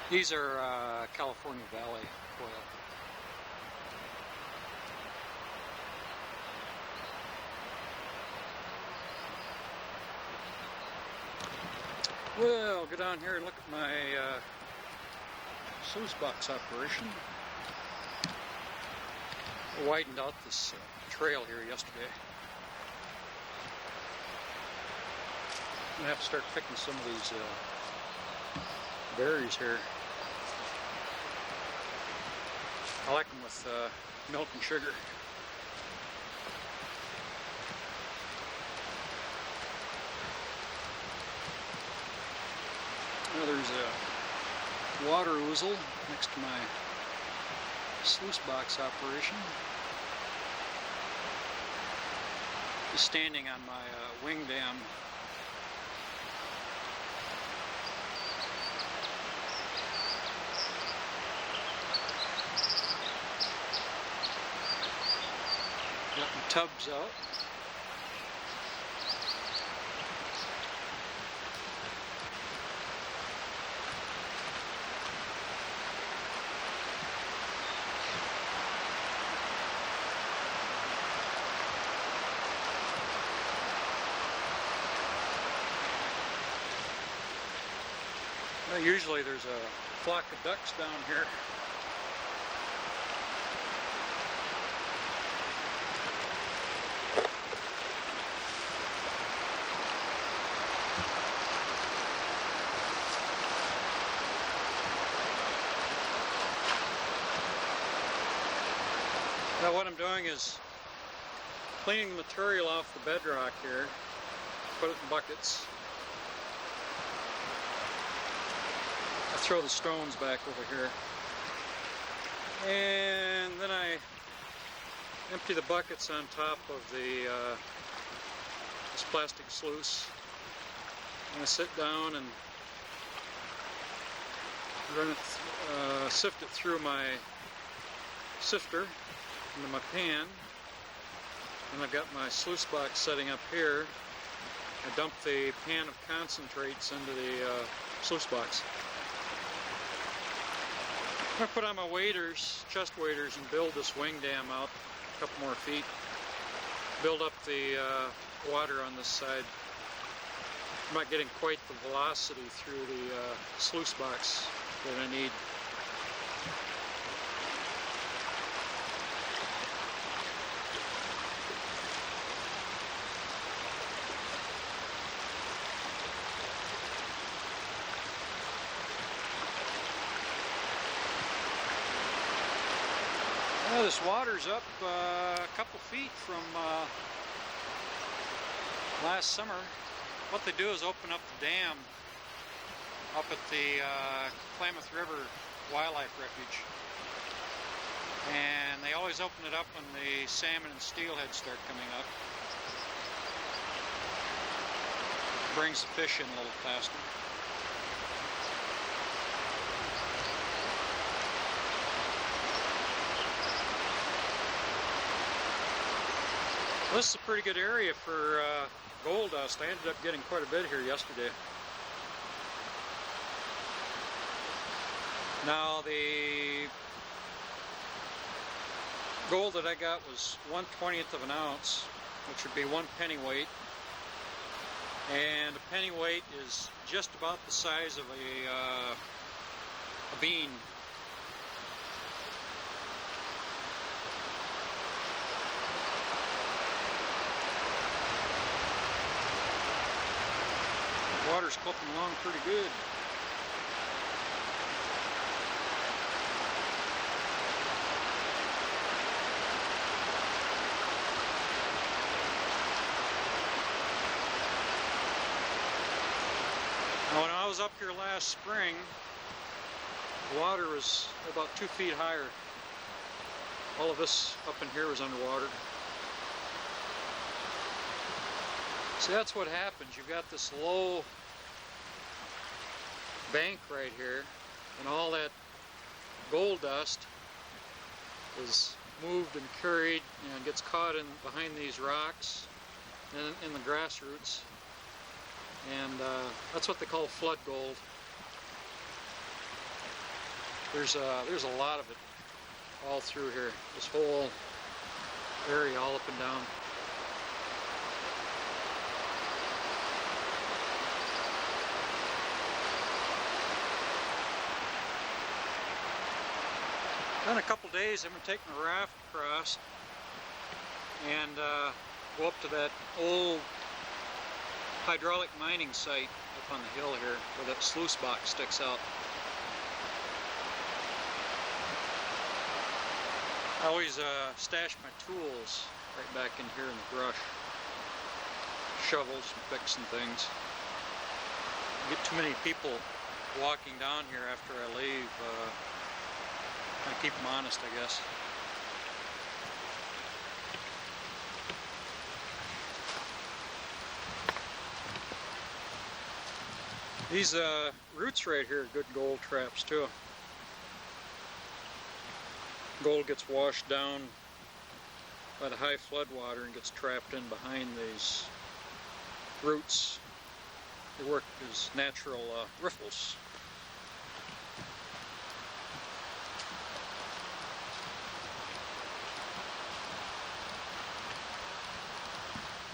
These are California Valley quail. Well, go down here and look at my sluice box operation. I widened out this trail here yesterday. I'm going to have to start picking some of these berries here. I like them with milk and sugar. Now there's a water ouzel next to my sluice box operation. Just standing on my wing dam. Got my tubs out. Usually there's a flock of ducks down here. Now what I'm doing is cleaning the material off the bedrock here, put it in buckets. I throw the stones back over here. And then I empty the buckets on top of the this plastic sluice. And I sit down and run it, sift it through my sifter into my pan. And I've got my sluice box setting up here. I dump the pan of concentrates into the sluice box. I'm going to put on my waders, chest waders, and build this wing dam out a couple more feet. Build up the water on this side. I'm not getting quite the velocity through the sluice box that I need. Well, this water's up a couple feet from last summer. What they do is open up the dam up at the Klamath River Wildlife Refuge. And they always open it up when the salmon and steelhead start coming up. Brings the fish in a little faster. This is a pretty good area for gold dust. I ended up getting quite a bit here yesterday. Now the gold that I got was 1/20th of an ounce, which would be 1 pennyweight. And a pennyweight is just about the size of a bean. Water's clipping along pretty good. Now, when I was up here last spring, the water was about 2 feet higher. All of this up in here was underwater. See, that's what happens. You've got this low bank right here, and all that gold dust is moved and carried and gets caught in behind these rocks and in the grass roots, and that's what they call flood gold. There's a lot of it all through here, this whole area, all up and down. In a couple days, I'm going to take my raft across and go up to that old hydraulic mining site up on the hill here where that sluice box sticks out. I always stash my tools right back in here in the brush. Shovels, picks and things. Get too many people walking down here after I leave. Kind of keep them honest, I guess. These roots right here are good gold traps too. Gold gets washed down by the high flood water and gets trapped in behind these roots. They work as natural riffles.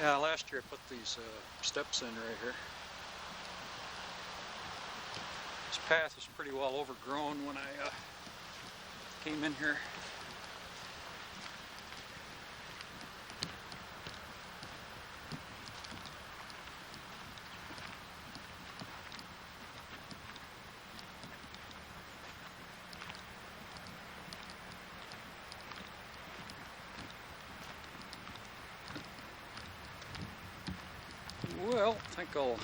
Yeah, last year I put these steps in right here. This path was pretty well overgrown when I came in here. Well, I think I'll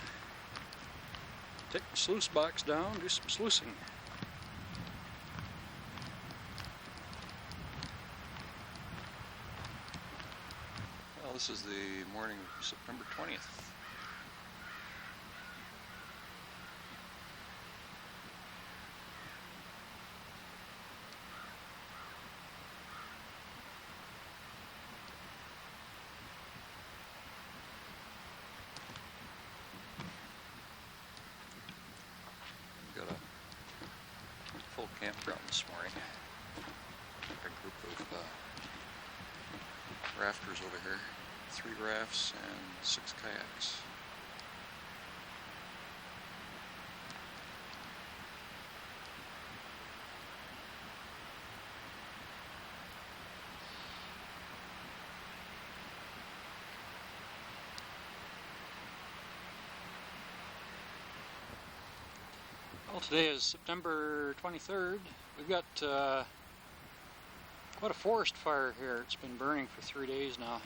take the sluice box down, do some sluicing. Well, this is the morning of September 20th. Got a full campground this morning. Got a group of rafters over here. 3 rafts and 6 kayaks. Well, today is September 23rd. We've got quite a forest fire here. It's been burning for 3 days now.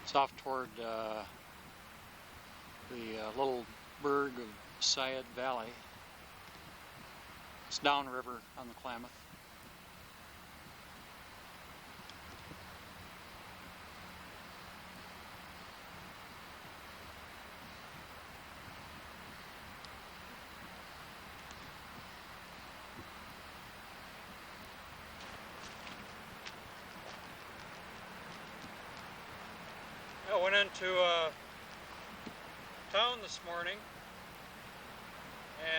It's off toward the little burg of Syed Valley. It's downriver on the Klamath. I went into town this morning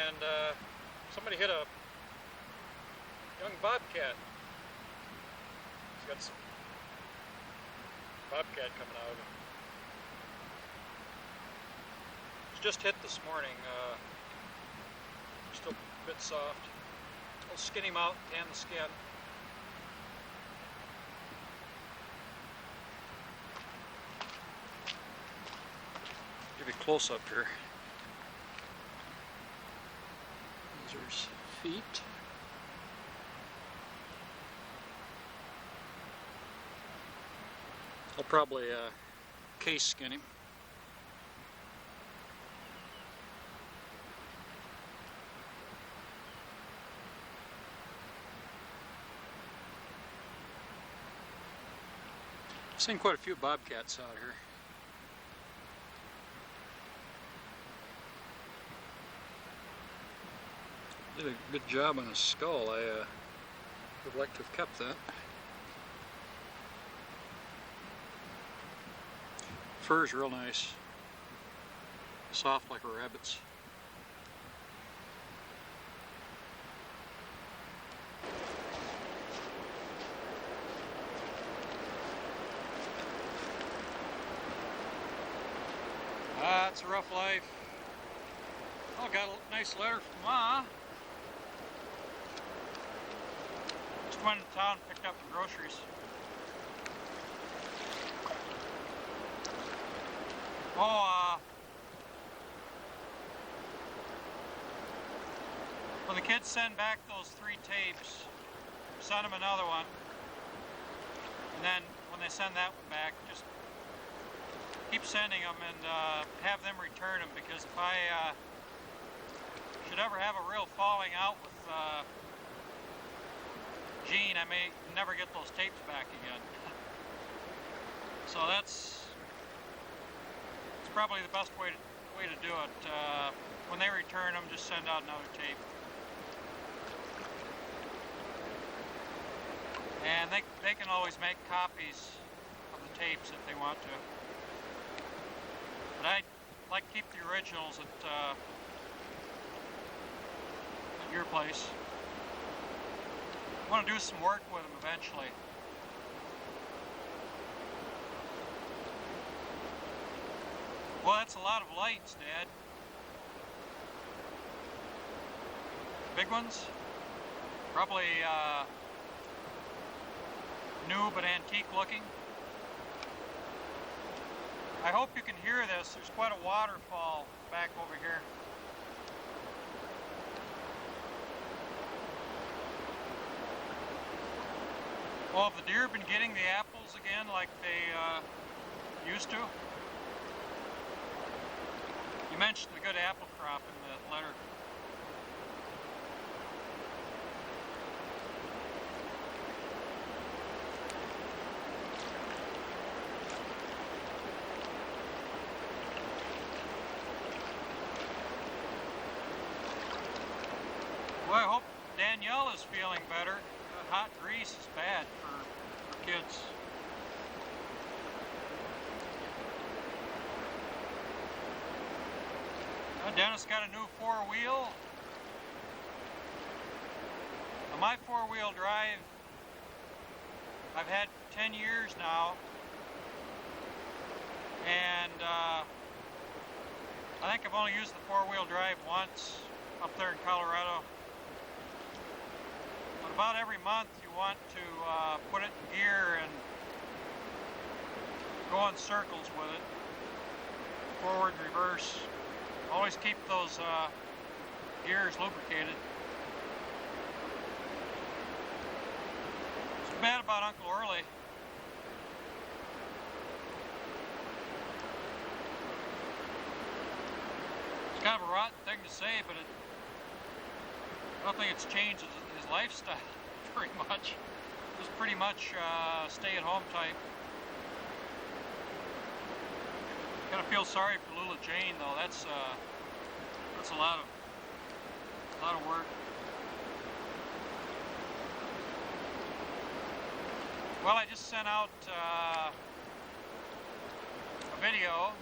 and somebody hit a young bobcat. He's got some bobcat coming out. It's just hit this morning. Still a bit soft. I'll skin him out, tan the skin. Give you a close up here. These are his feet. I'll probably case skin him. I've seen quite a few bobcats out here. Did a good job on his skull. I would like to have kept that. Fur is real nice. Soft like a rabbit's. Ah, it's a rough life. Oh, got a nice letter from Ma. Just went to town and picked up some groceries. Oh, when the kids send back those 3 tapes, send them another one. And then when they send that one back, just keep sending them and have them return them, because if I should ever have a real falling out with Gene, I may never get those tapes back again. So that's probably the best way to do it. When they return them, just send out another tape. And they can always make copies of the tapes if they want to. But I'd like to keep the originals at your place. I want to do some work with them eventually. Well, that's a lot of lights, Dad. Big ones? Probably new but antique looking. I hope you can hear this. There's quite a waterfall back over here. Well, have the deer been getting the apples again like they used to? I mentioned the good apple crop in the letter. Well, I hope Danielle is feeling better. Hot grease is bad for kids. Dennis got a new four-wheel. My four-wheel drive I've had 10 years now, and I think I've only used the four-wheel drive once up there in Colorado. But about every month you want to put it in gear and go in circles with it, forward, reverse. Always keep those gears lubricated. It's too bad about Uncle Orley. It's kind of a rotten thing to say, but I don't think it's changed his lifestyle very much. It was pretty much stay-at-home type. Gotta feel sorry for Lula Jane though. That's a lot of work. Well, I just sent out a video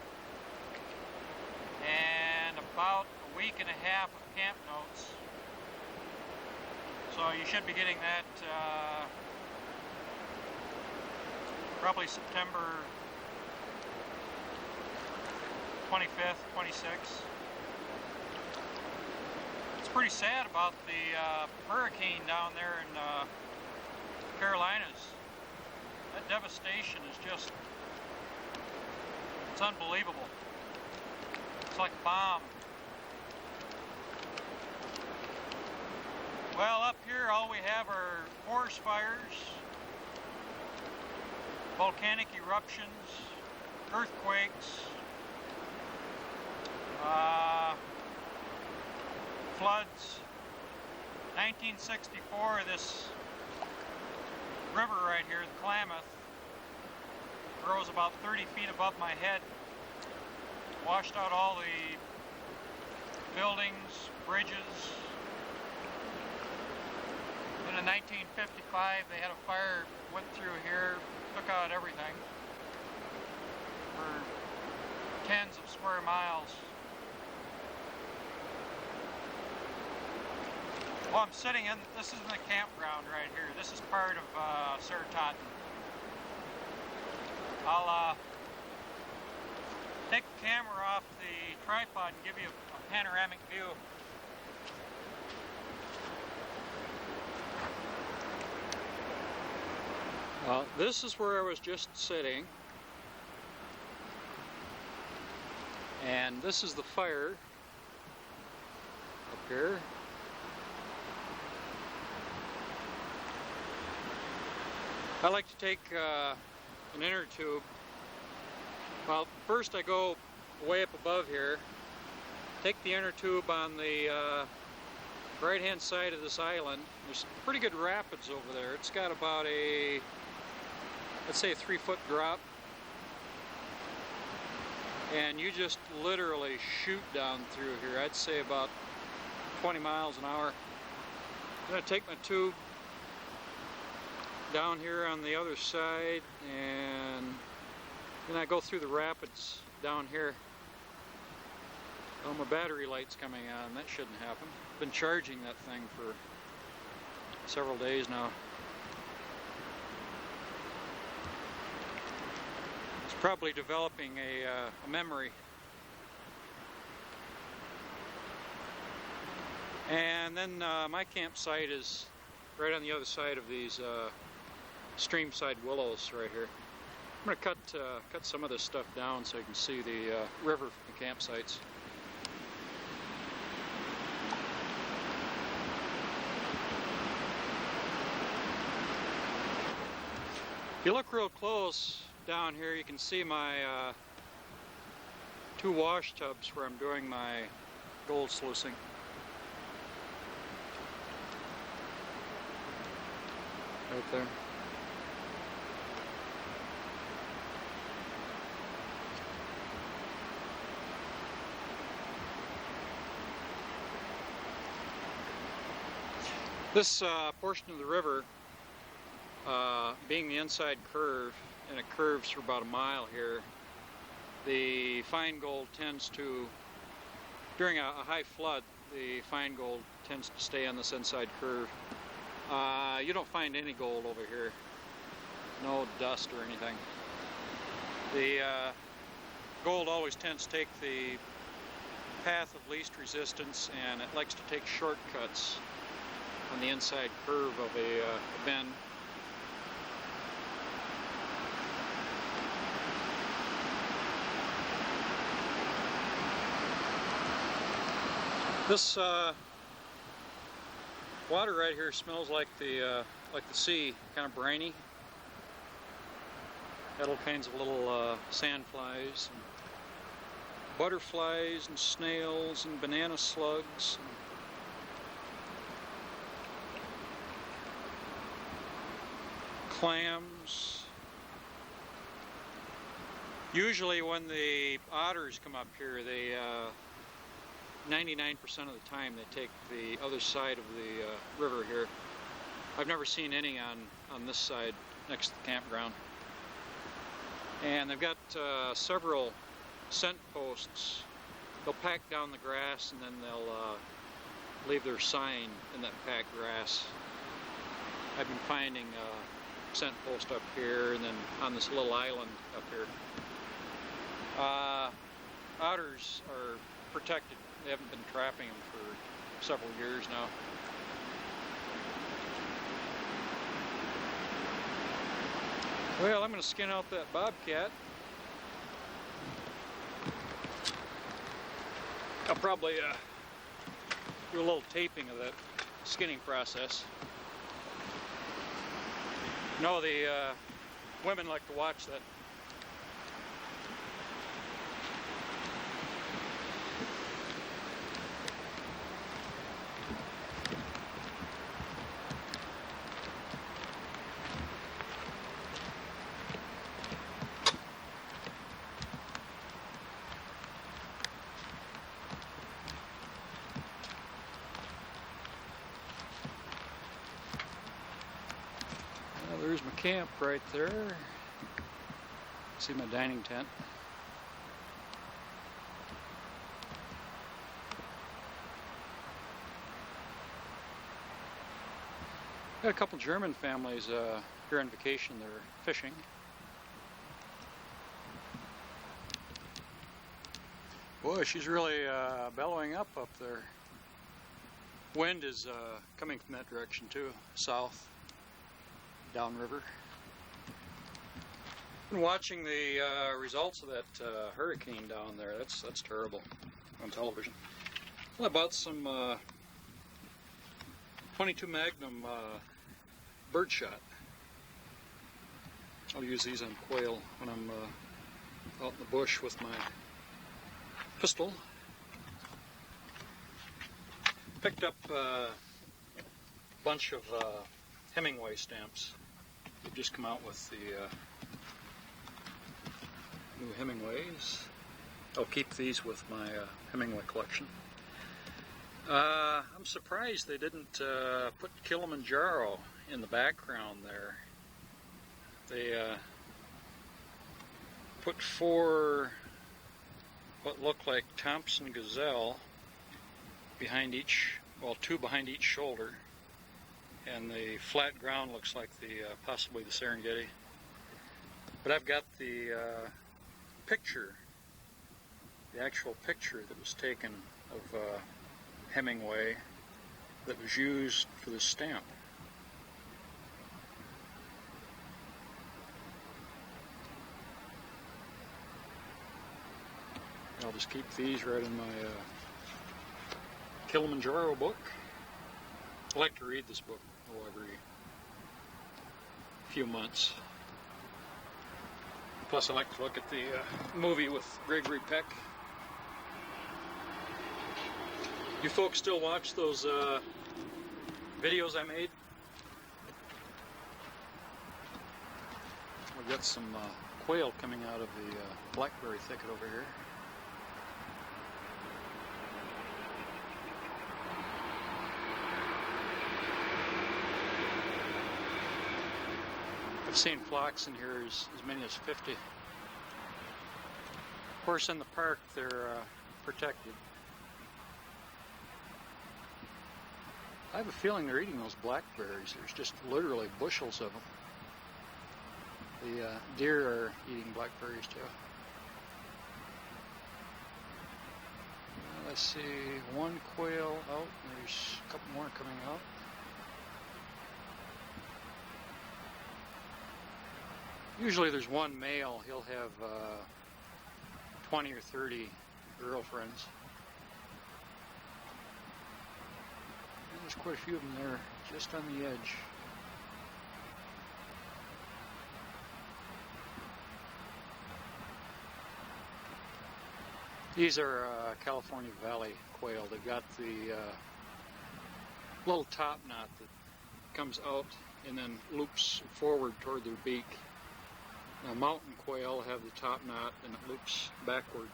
and about a week and a half of camp notes. So you should be getting that probably September 25th, 26th. It's pretty sad about the hurricane down there in Carolinas. That devastation is just, it's unbelievable. It's like a bomb. Well, up here all we have are forest fires, volcanic eruptions, earthquakes, floods. 1964, this river right here, the Klamath, rose about 30 feet above my head, washed out all the buildings, bridges. Then in 1955, they had a fire, went through here, took out everything for tens of square miles. Well, I'm sitting in, this is the campground right here. This is part of Saratoga. I'll take the camera off the tripod and give you a panoramic view. Well, this is where I was just sitting. And this is the fire up here. I like to take an inner tube. Well, first I go way up above here, take the inner tube on the right hand side of this island. There's pretty good rapids over there. It's got about a, let's say, a 3-foot drop. And you just literally shoot down through here. I'd say about 20 miles an hour. I'm going to take my tube down here on the other side, and then I go through the rapids down here. Oh, my battery light's coming on. That shouldn't happen. Been charging that thing for several days now. It's probably developing a memory. And then my campsite is right on the other side of these streamside willows right here. I'm going to cut some of this stuff down so you can see the river from the campsites. If you look real close down here, you can see my 2 wash tubs where I'm doing my gold sluicing. Right there. This portion of the river, being the inside curve, and it curves for about a mile here, the fine gold tends to, during a high flood, the fine gold tends to stay on this inside curve. You don't find any gold over here, no dust or anything. The gold always tends to take the path of least resistance, and it likes to take shortcuts on the inside curve of a bend. This water right here smells like the sea, kind of briny. Got all kinds of little sandflies, and butterflies, and snails, and banana slugs. Clams. Usually when the otters come up here, they 99% of the time they take the other side of the river here. I've never seen any on this side next to the campground. And they've got several scent posts. They'll pack down the grass and then they'll leave their sign in that packed grass. I've been finding scent post up here and then on this little island up here. Otters are protected. They haven't been trapping them for several years now. Well, I'm going to skin out that bobcat. I'll probably do a little taping of that skinning process. No, the women like to watch that. There's my camp right there. See my dining tent. Got a couple German families here on vacation. They're fishing. Boy, she's really bellowing up there. Wind is coming from that direction too, south. Downriver. Been watching the results of that hurricane down there. That's terrible on television. Well, I bought some 22 Magnum birdshot. I'll use these on quail when I'm out in the bush with my pistol. Picked up a bunch of Hemingway stamps. They've just come out with the new Hemingways. I'll keep these with my Hemingway collection. I'm surprised they didn't put Kilimanjaro in the background there. They put 4 what look like Thompson Gazelle behind each, well, 2 behind each shoulder. And the flat ground looks like the possibly the Serengeti. But I've got the picture, the actual picture that was taken of Hemingway that was used for this stamp. I'll just keep these right in my Kilimanjaro book. I like to read this book every few months. Plus I like to look at the movie with Gregory Peck. You folks still watch those videos I made? We've got some quail coming out of the blackberry thicket over here. I've seen flocks in here as many as 50. Of course, in the park they're protected. I have a feeling they're eating those blackberries. There's just literally bushels of them. The deer are eating blackberries too. Let's see, one quail out. There's a couple more coming out. Usually there's one male. He'll have 20 or 30 girlfriends. And there's quite a few of them there, just on the edge. These are California Valley quail. They've got the little top knot that comes out and then loops forward toward their beak. Now, mountain quail have the top knot and it loops backward.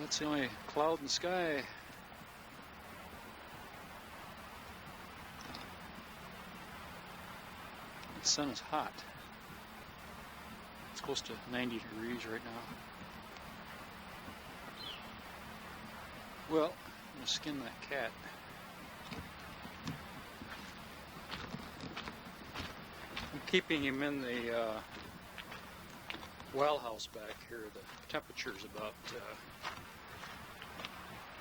That's the only cloud in the sky. The sun is hot. It's close to 90 degrees right now. Well, I'm going to skin that cat. I'm keeping him in the well house back here. The temperature's about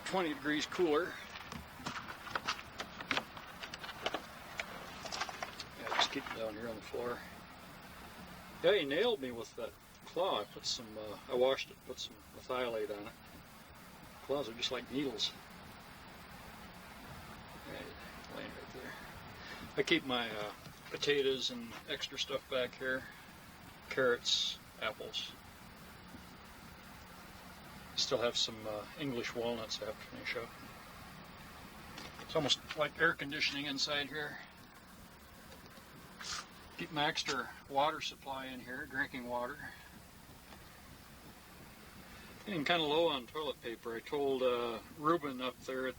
20 degrees cooler. Yeah, just keep him down here on the floor. Yeah, he nailed me with that claw. I put some, I washed it, put some methylate on it. Claws are just like needles. Yeah, he's laying right there. I keep my potatoes and extra stuff back here. Carrots, apples. Still have some English walnuts I have to finish up. It's almost like air conditioning inside here. Keep my extra water supply in here, drinking water. Getting kind of low on toilet paper. I told Ruben up there at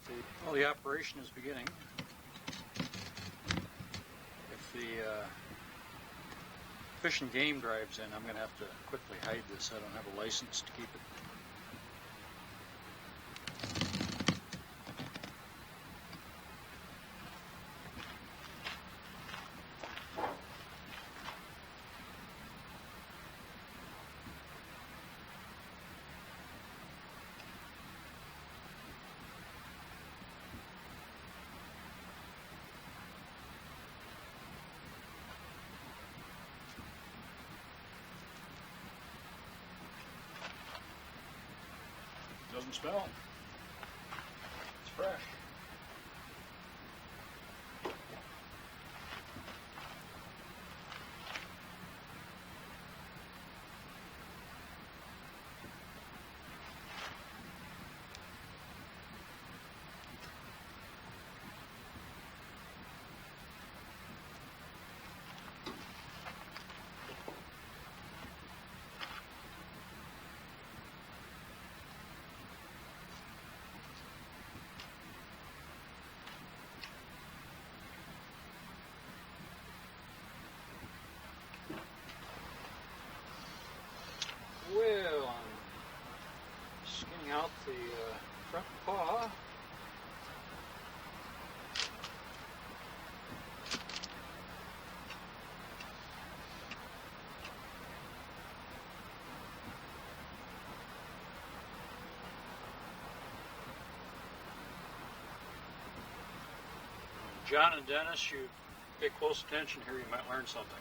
the operation is beginning. If the Fish and Game drives in, I'm going to have to quickly hide this. I don't have a license to keep it. Doesn't smell. It's fresh. Well, I'm skinning out the front paw. John and Dennis, you pay close attention here, you might learn something.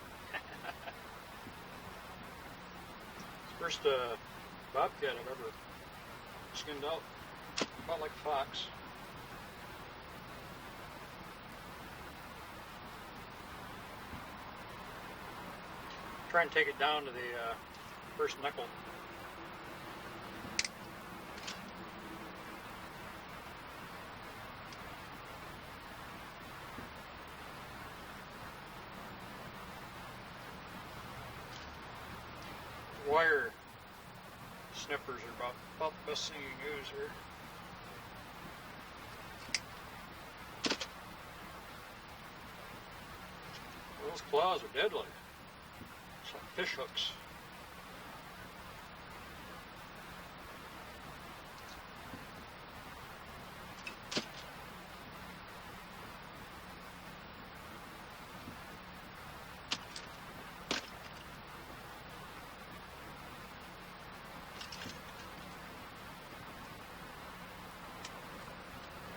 First bobcat I've ever skinned out. About like a fox. Try and take it down to the first knuckle. wire snippers are about the best thing you can use here. Those claws are deadly. It's like fish hooks.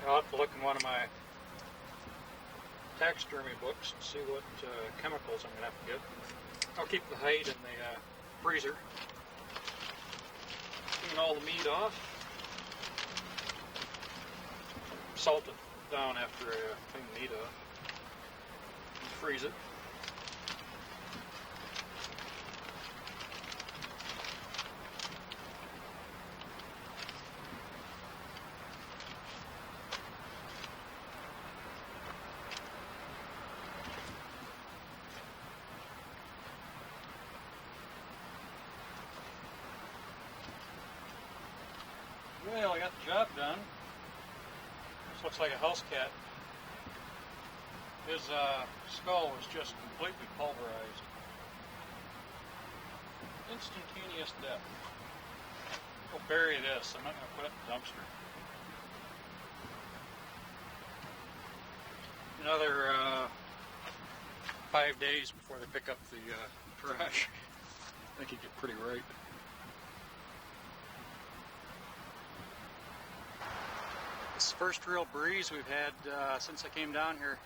I'll have to look in one of my taxidermy books and see what chemicals I'm going to have to get. I'll keep the hide in the freezer. Clean all the meat off. Salt it down after I clean the meat off. And freeze it. Well, I got the job done. This looks like a house cat. His skull was just completely pulverized. Instantaneous death. I'll bury this. I'm not going to put it in the dumpster. Another 5 days before they pick up the trash. I think he'd get pretty ripe. It's the first real breeze we've had since I came down here.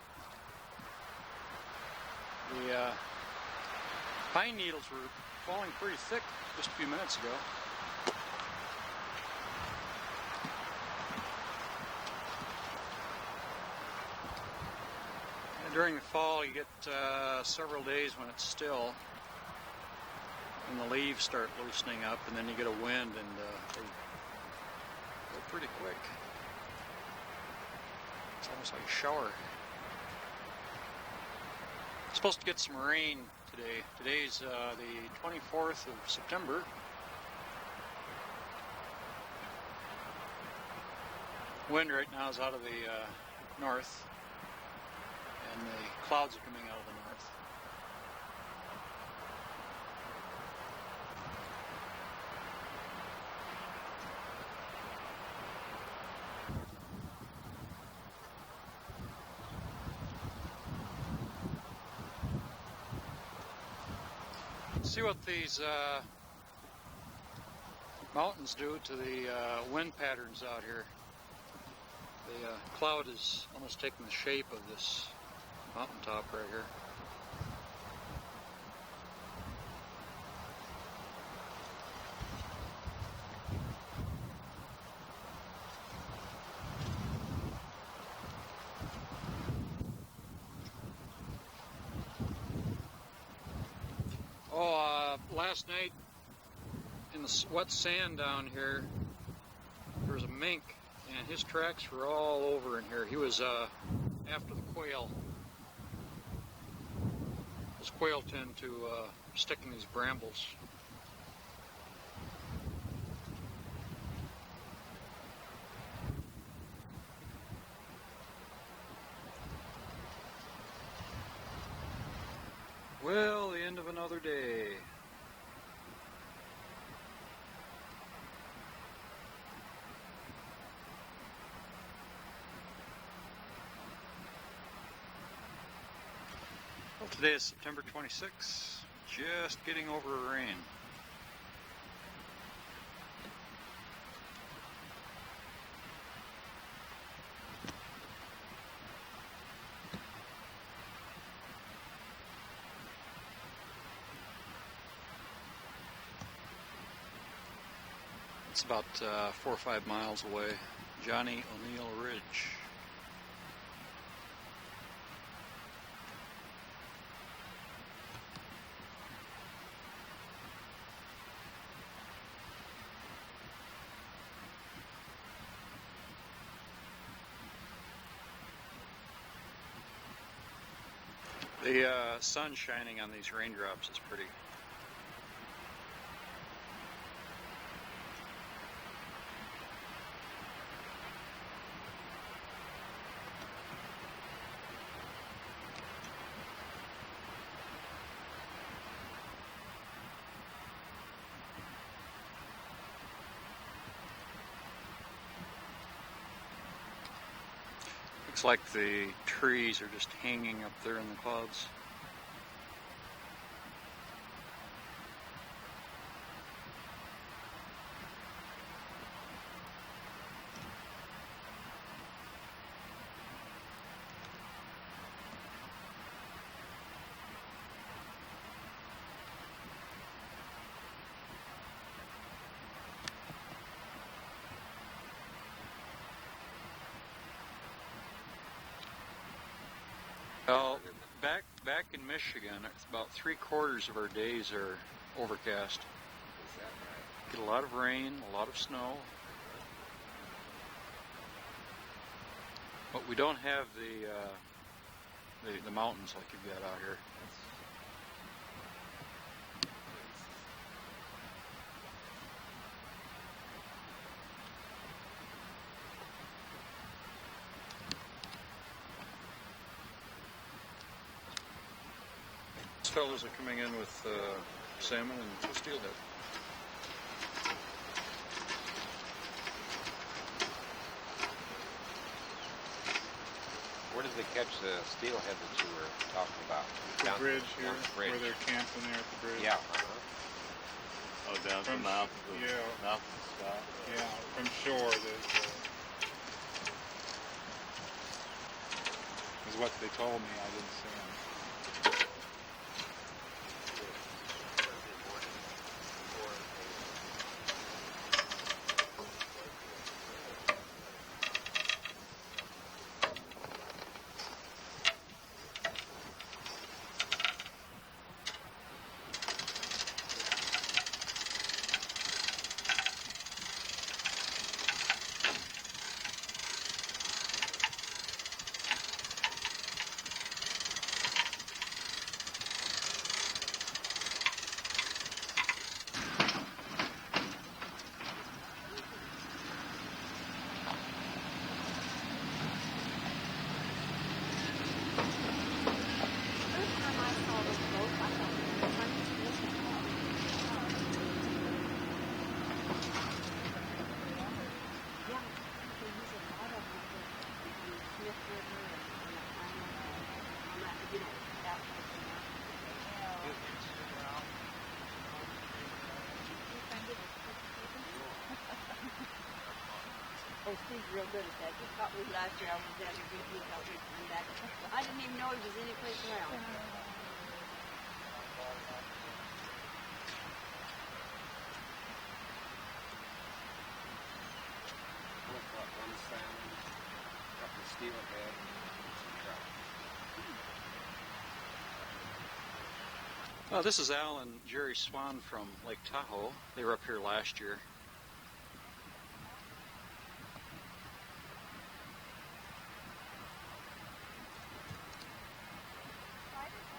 The pine needles were falling pretty thick just a few minutes ago. And during the fall you get several days when it's still and the leaves start loosening up, and then you get a wind and they go pretty quick. It's almost like a shower. Supposed to get some rain today. Today's the 24th of September. Wind right now is out of the north, and the clouds are coming out of the north. See what these mountains do to the wind patterns out here. The cloud is almost taking the shape of this mountaintop right here. Last night in the wet sand down here, there was a mink, and his tracks were all over in here. He was after the quail. Those quail tend to stick in these brambles. Well, the end of another day. Well, today is September 26th, just getting over a rain. It's about 4 or 5 miles away, Johnny O'Neill Ridge. The sun shining on these raindrops is pretty. Looks like the trees are just hanging up there in the clouds. Well, back in Michigan, it's about 3/4 of our days are overcast. Get a lot of rain, a lot of snow, but we don't have the mountains like you've got out here. These fellows are coming in with salmon and steelhead. Where did they catch the steelhead that you were talking about? The bridge here, down the bridge. where they're camping there at the bridge. Yeah. Oh, down to the mouth of the mouth of the sky. Yeah, from shore. Is what they told me. I didn't see them. Oh, Steve's real good at that. He caught me last year. I was down there. He helped me come back. I didn't even know he was any place around. One salmon, a couple of steelhead, and some trout. Well, this is Al and Jerry Swan from Lake Tahoe. They were up here last year.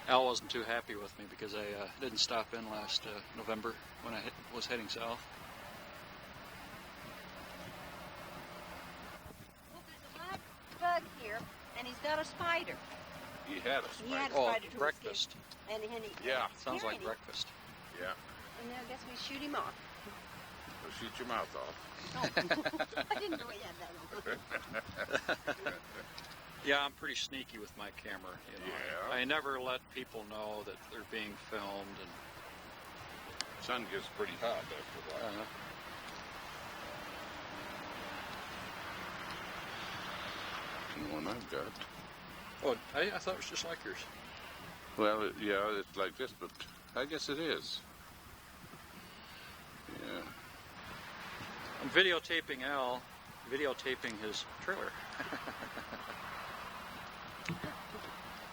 Al wasn't too happy with me because I didn't stop in last November when I was heading south. Look, there's a black bug here, and he's got a spider. He had a He had spider. a Oh, spider to his breakfast. skin. And he Yeah. Sounds like carried him. breakfast. Yeah. And I guess we shoot him off. So shoot your mouth off. Oh, I didn't know he had that on. Yeah, I'm pretty sneaky with my camera. You know, Yeah. I never let people know that they're being filmed, and Sun gets pretty hot after a while. The one I've got. Oh, I thought it was just like yours. Well, yeah, it's like this, but I guess it is. Yeah. I'm videotaping Al, videotaping his trailer.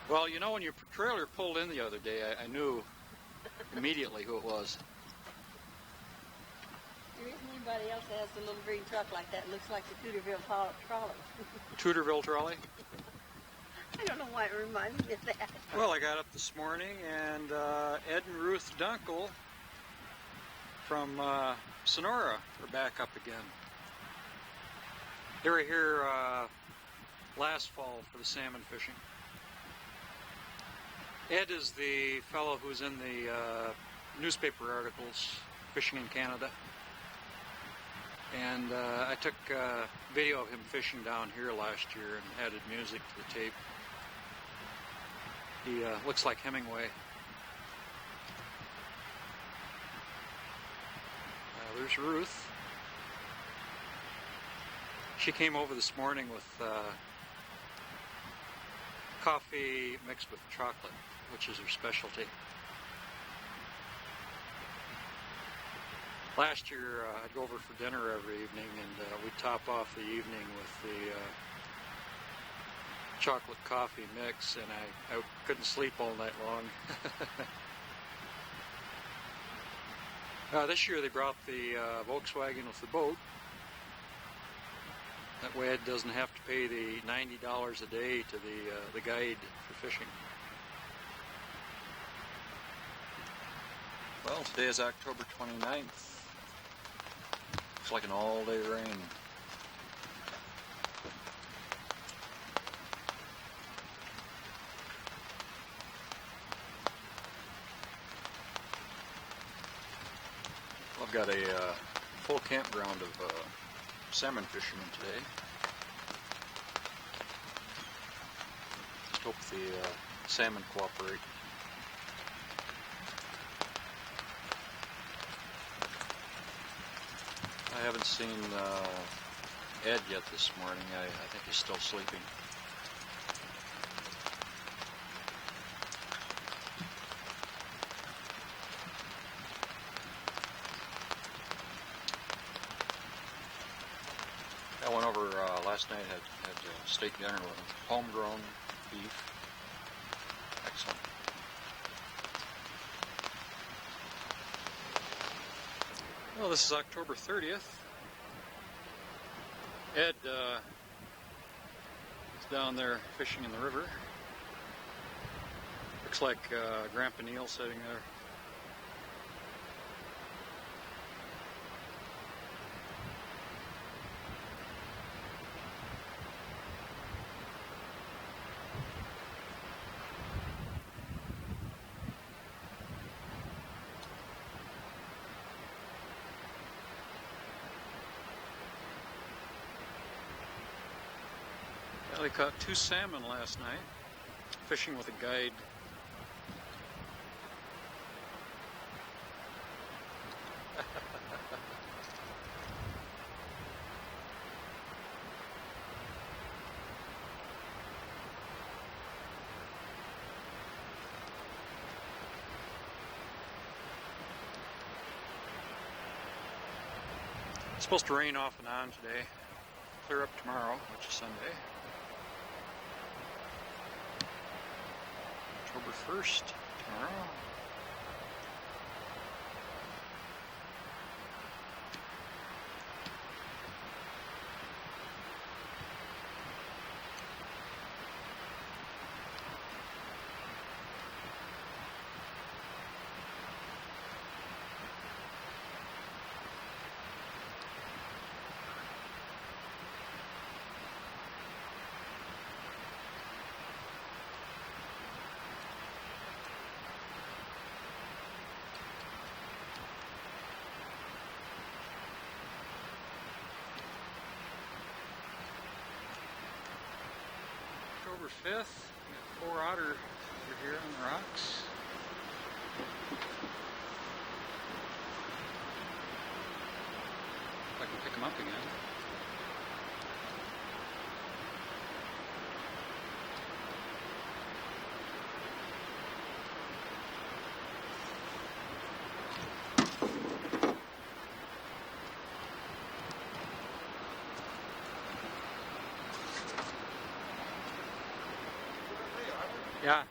Well, you know, when your trailer pulled in the other day, I knew immediately who it was. There isn't anybody else that has a little green truck like that. It looks like the Tudorville trolley. Tudorville trolley. I don't know why it reminds me of that. Well, I got up this morning, and Ed and Ruth Dunkel from Sonora are back up again. They were here last fall for the salmon fishing. Ed is the fellow who's in the newspaper articles, Fishing in Canada. And I took a video of him fishing down here last year and added music to the tape. He looks like Hemingway. There's Ruth. She came over this morning with coffee mixed with chocolate, which is her specialty. Last year, I'd go over for dinner every evening, and we'd top off the evening with the chocolate coffee mix, and I couldn't sleep all night long. This year they brought the Volkswagen with the boat. That way it doesn't have to pay the $90 a day to the guide for fishing. Well, today is October 29th. It's like an all-day rain. I've got a full campground of salmon fishermen today. Just hope the salmon cooperate. I haven't seen Ed yet this morning. I think he's still sleeping. I went over last night, had steak dinner with homegrown beef. Excellent. Well, this is October 30th. Ed is down there fishing in the river. Looks like Grandpa Kneale sitting there. Well, we caught 2 salmon last night, fishing with a guide. It's supposed to rain off and on today, clear up tomorrow, which is Sunday. October 1st, tomorrow. October 5th, we got 4 otter over here on the rocks. If I can pick them up again. Yeah.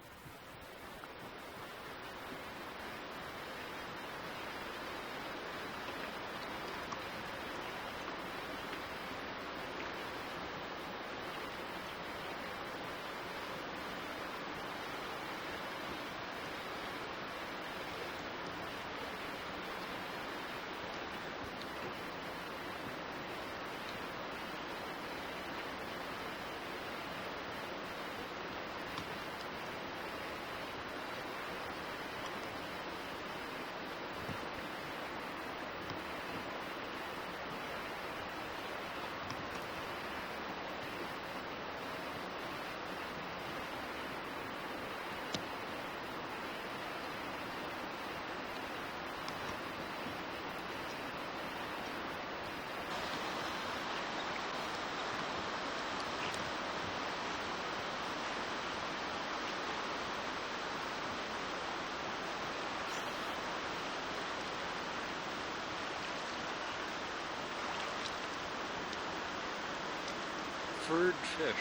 covered fish.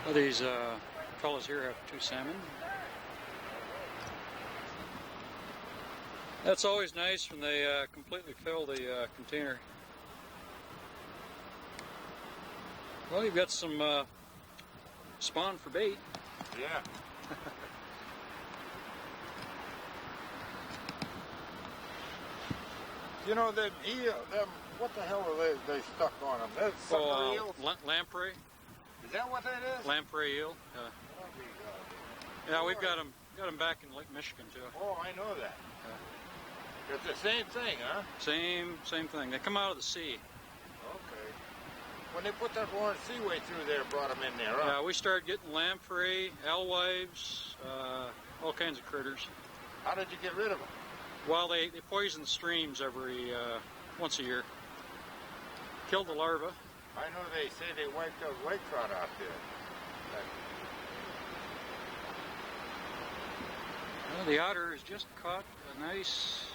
Well, these fellas here have 2 salmon. That's always nice when they completely fill the container. Well, you've got some spawn for bait. Yeah. You know, them eel, what the hell are they stuck on them? That's sucker eels? Lamprey. Is that what that is? Lamprey eel. Yeah, we've got them back in Lake Michigan too. Oh, I know that. It's the same thing, huh? Same thing. They come out of the sea. Okay. When they put that Lawrence Seaway through there, brought them in there, huh? Yeah, we started getting lamprey, alewives, all kinds of critters. How did you get rid of them? Well, they poison the streams every once a year. Killed the larvae. I know they say they wiped out lake trout out there. Well, the otter has just caught a nice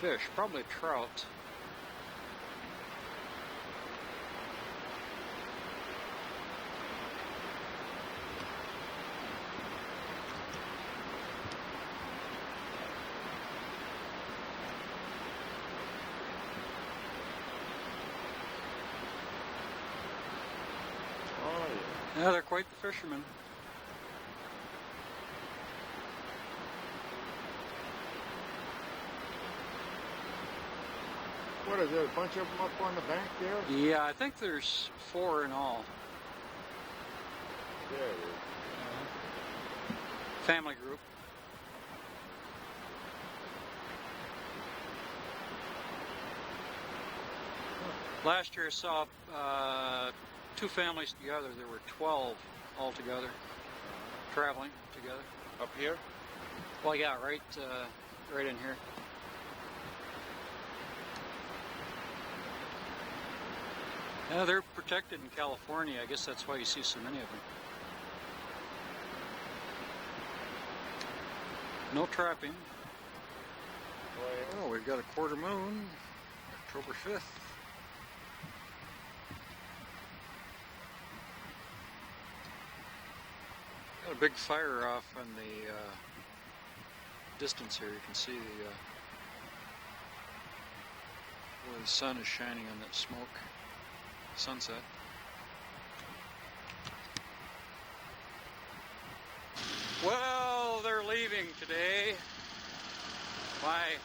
fish, probably a trout. Yeah, they're quite the fishermen. What is there, a bunch of them up on the bank there? Yeah, I think there's 4 in all. There it is. Family group. Last year I saw 2 families together. There were 12 altogether, traveling together. Up here? Well, yeah, right in here. Yeah, they're protected in California. I guess that's why you see so many of them. No trapping. Oh, we've got a quarter moon, October 5th. Got a big fire off on the distance here. You can see where the sun is shining on that smoke. Sunset. Well, they're leaving today. My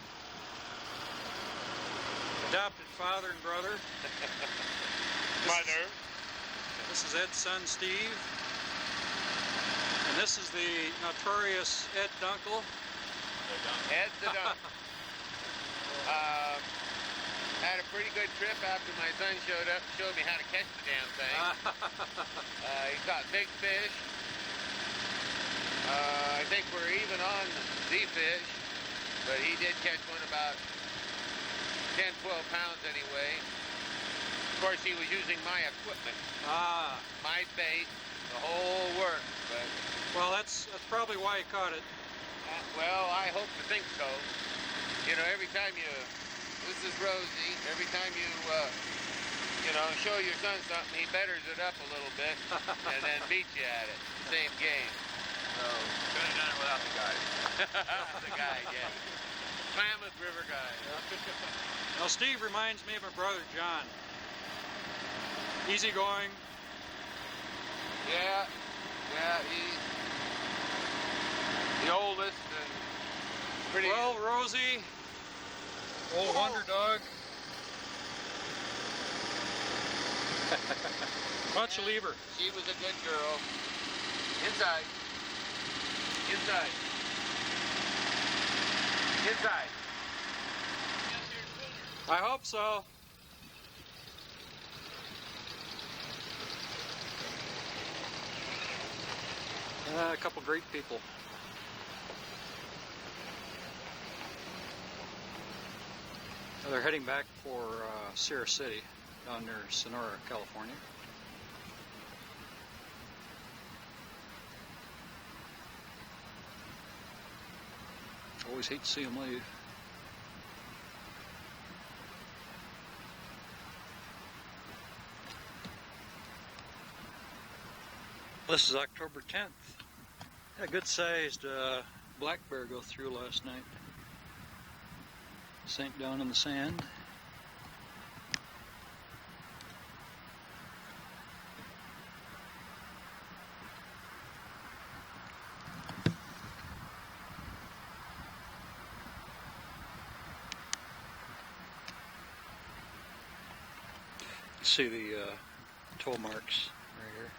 adopted father and brother. Mother. This is Ed's son, Steve. And this is the notorious Ed Dunkel. Ed the Dunk. Had a pretty good trip after my son showed up and showed me how to catch the damn thing. He caught big fish. I think we're even on the fish, but he did catch one about 10, 12 pounds anyway. Of course, he was using my equipment. My bait, the whole work. But well, that's probably why he caught it. Well, I hope to think so. You know, every time you... This is Rosie. Every time you, you know, show your son something, he betters it up a little bit and then beats you at it. Same game. So, Couldn't have done it without the guys. the guy, yeah. Klamath River guy. Well, Steve reminds me of my brother John. Easygoing. Yeah, he's the oldest and pretty. Well, Rosie, old wonder dog. Why don't you leave her? She was a good girl. Inside. Inside. Inside. I hope so. A couple great people. They're heading back for Sierra City, down near Sonora, California. Always hate to see them leave. This is October 10th. Had a good-sized black bear go through last night. Sank down in the sand. You see the toe marks right here.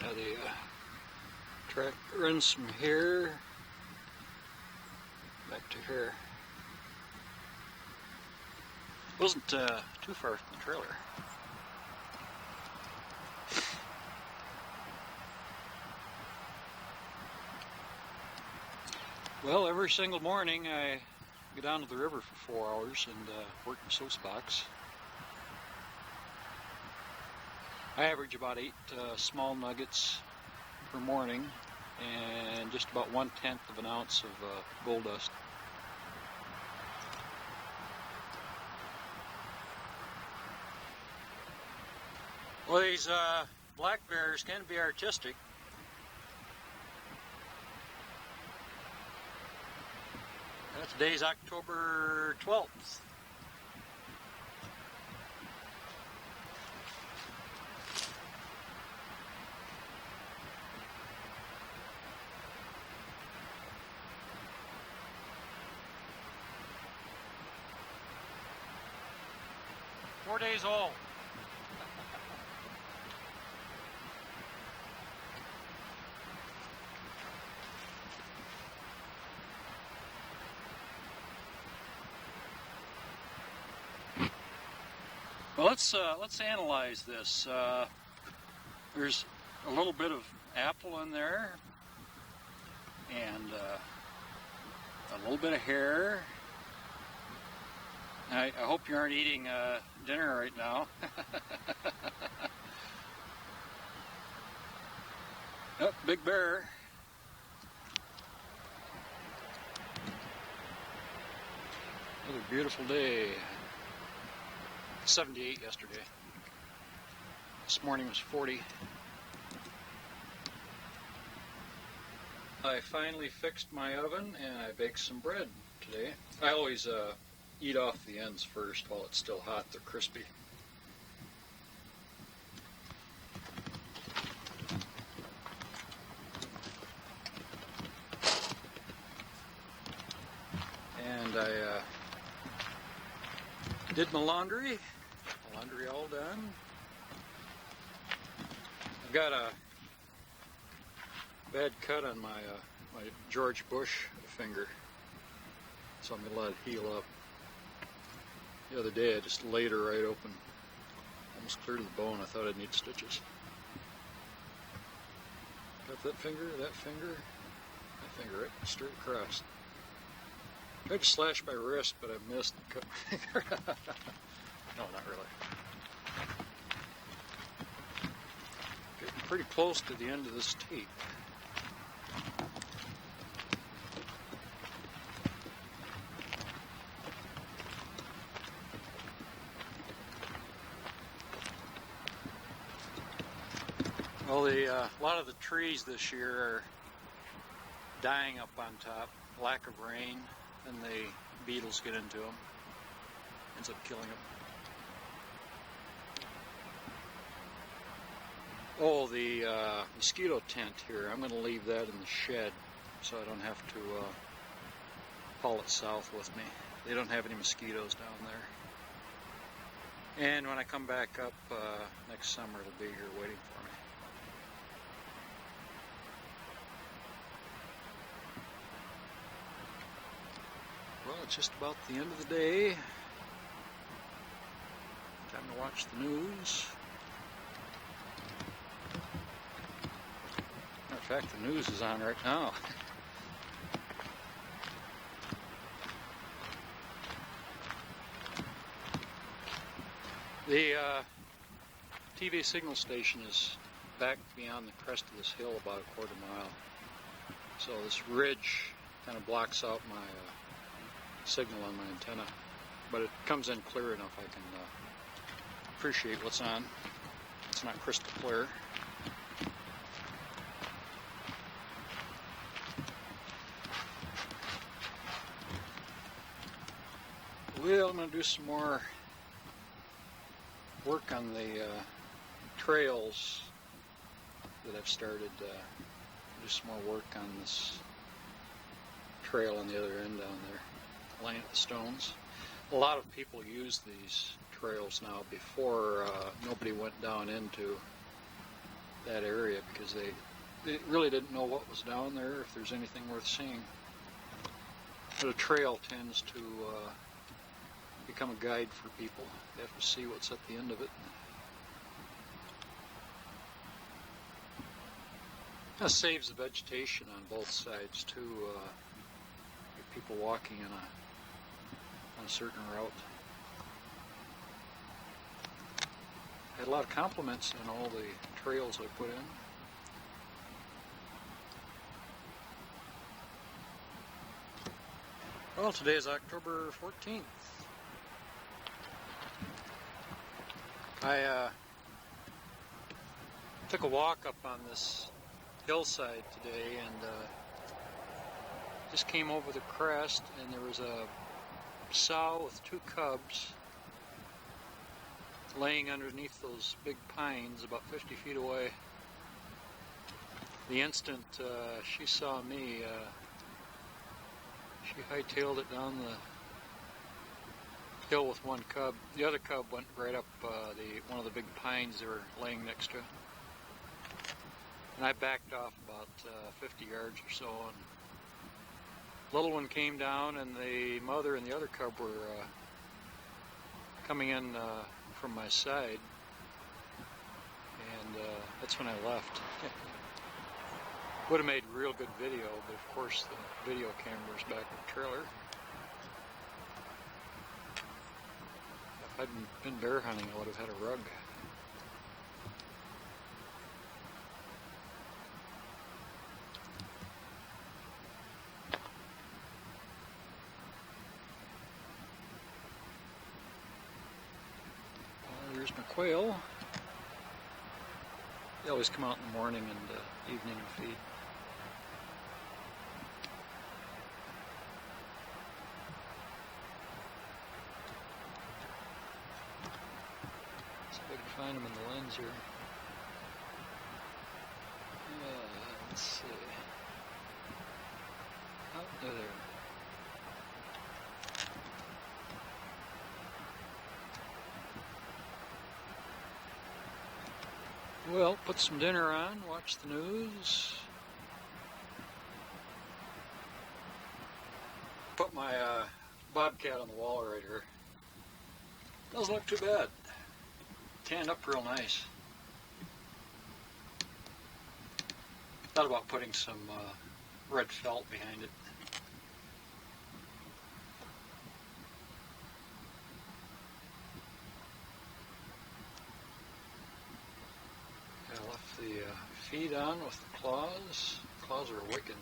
Now the track runs from here back to here. Wasn't too far from the trailer. Well, every single morning I go down to the river for 4 hours and work in soap box. I average about 8 small nuggets per morning and just about 1/10 of an ounce of gold dust. Well, these black bears can be artistic. That today's October 12th. Four days old. Well, let's analyze this. There's a little bit of apple in there, and a little bit of hair. I hope you aren't eating dinner right now. Yep, big bear. Another beautiful day. 78 yesterday. This morning was 40. I finally fixed my oven and I baked some bread today. I always eat off the ends first while it's still hot. They're crispy. And I did my laundry. Laundry all done. I've got a bad cut on my my George Bush finger, so I'm gonna let it heal up. The other day I just laid her right open, almost clear to the bone. I thought I'd need stitches. Got that finger right straight across. I tried to slash my wrist, but I missed and cut my finger. No, not really. Getting pretty close to the end of this tape. Well, a lot of the trees this year are dying up on top. Lack of rain, and the beetles get into them. Ends up killing them. Oh, the mosquito tent here. I'm going to leave that in the shed so I don't have to haul it south with me. They don't have any mosquitoes down there. And when I come back up next summer, it'll be here waiting for me. Well, it's just about the end of the day. Time to watch the news. Matter of fact, the news is on right now. The TV signal station is back beyond the crest of this hill about a quarter mile. So this ridge kind of blocks out my signal on my antenna, but it comes in clear enough I can appreciate what's on. It's not crystal clear. Well, I'm going to do some more work on the trails that I've started. Do some more work on this trail on the other end down there, laying at the stones. A lot of people use these trails now. Before, nobody went down into that area because they really didn't know what was down there, if there's anything worth seeing. But a trail tends to become a guide for people. They have to see what's at the end of it. That saves the vegetation on both sides too. Get people walking on a certain route. I had a lot of compliments on all the trails I put in. Well, today is October 14th. I took a walk up on this hillside today and just came over the crest, and there was a sow with 2 cubs laying underneath those big pines about 50 feet away. The instant she saw me, she hightailed it down the hill with 1 cub. The other cub went right up one of the big pines they were laying next to. And I backed off about 50 yards or so, and the little one came down, and the mother and the other cub were coming in from my side, and that's when I left. Would have made real good video, but of course the video camera's back in the trailer. If I'd been bear hunting, I would have had a rug. There's my quail. They always come out in the morning and evening and feed. See if I can find them in the lens here. Let's see. Oh, they're there. Well, put some dinner on, watch the news. Put my bobcat on the wall right here. Doesn't look too bad. Tanned up real nice. Thought about putting some red felt behind it. feed on with the claws. Claws are wicked.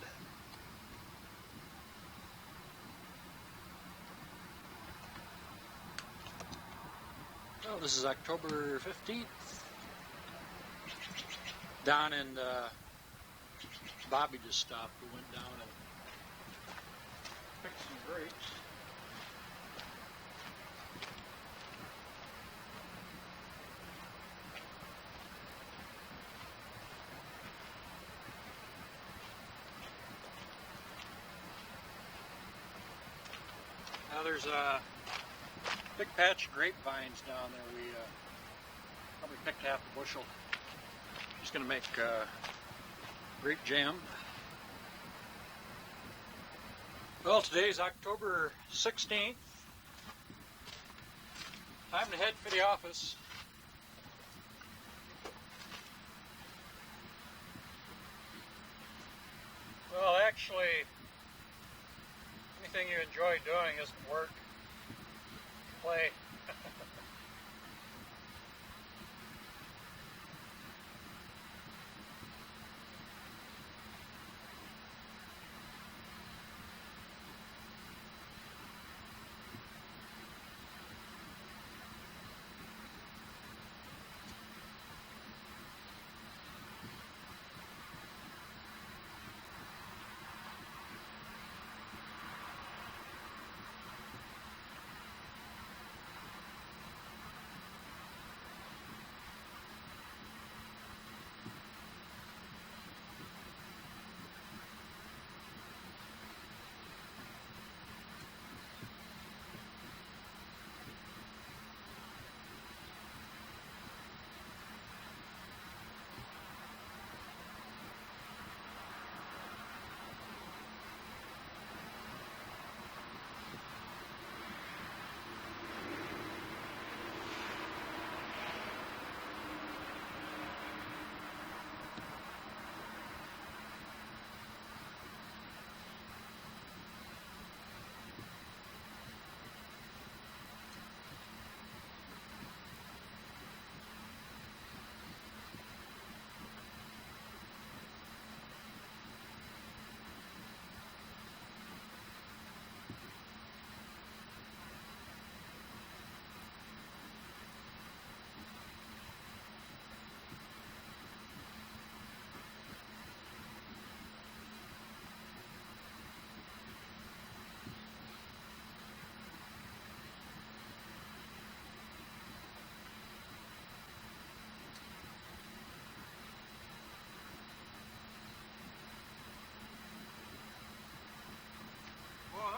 Oh, this is October 15th. Don and Bobby just stopped. We went down and picked some grapes. Now there's a big patch of grapevines down there. We probably picked half a bushel. Just going to make grape jam. Well, today's October 16th. Time to head for the office. Well, actually, anything you enjoy doing isn't work. Play.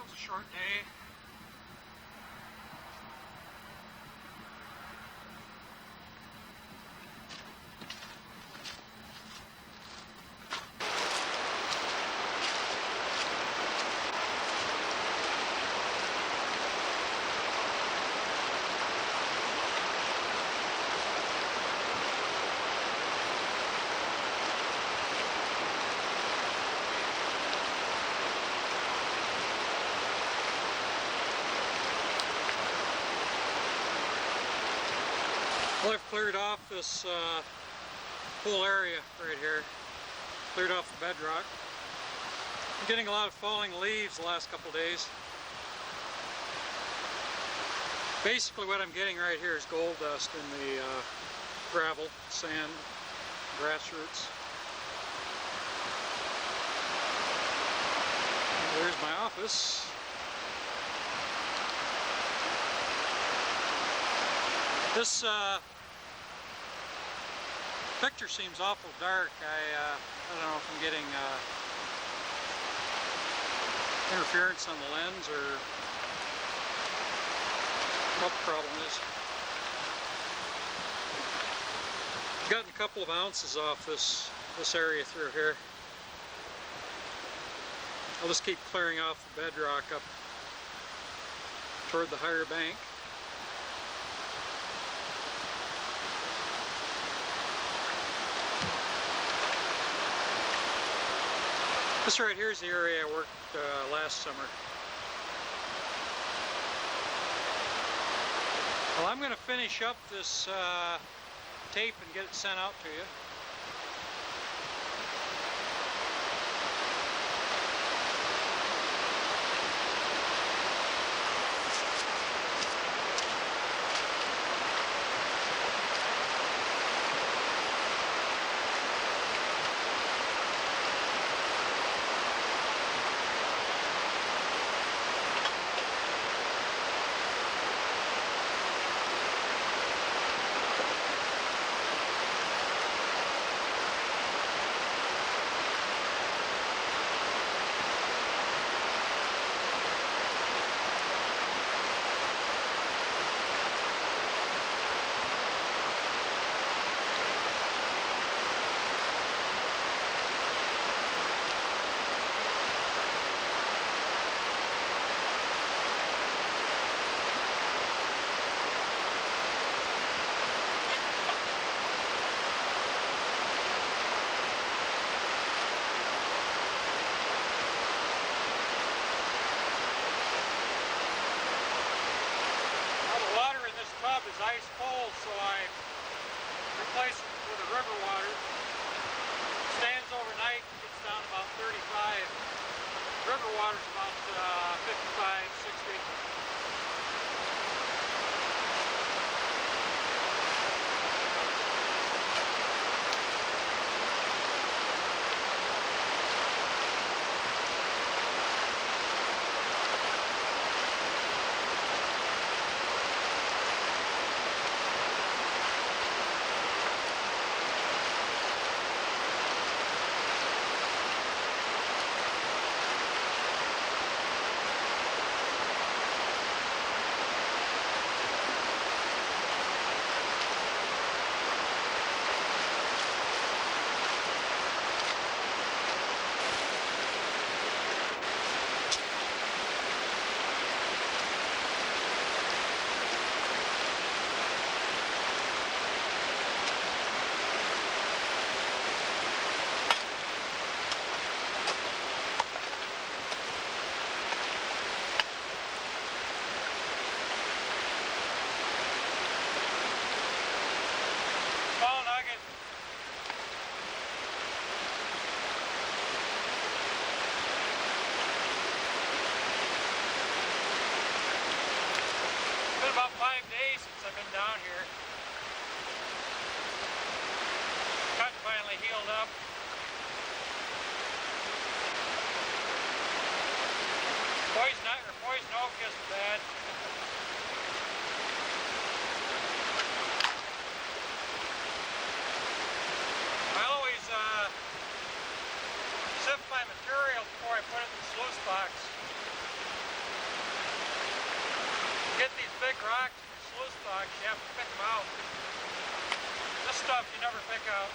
A short day. Well, I've cleared off this whole area right here. Cleared off the bedrock. I'm getting a lot of falling leaves the last couple days. Basically what I'm getting right here is gold dust in the gravel, sand, grass roots. There's my office. This picture seems awful dark. I don't know if I'm getting interference on the lens or what the problem is. I've gotten a couple of ounces off this area through here. I'll just keep clearing off the bedrock up toward the higher bank. This right here is the area I worked last summer. Well, I'm going to finish up this tape and get it sent out to you. was ice cold, so I replaced it with a river water. Stands overnight, gets down about 35. River water's about 55, 60. About 5 days since I've been down here. Cut finally healed up. Poison oak isn't bad. I always sift my material before I put it in the sluice box. Get these big rocks in the sluice box, you have to pick them out. This stuff you never pick out.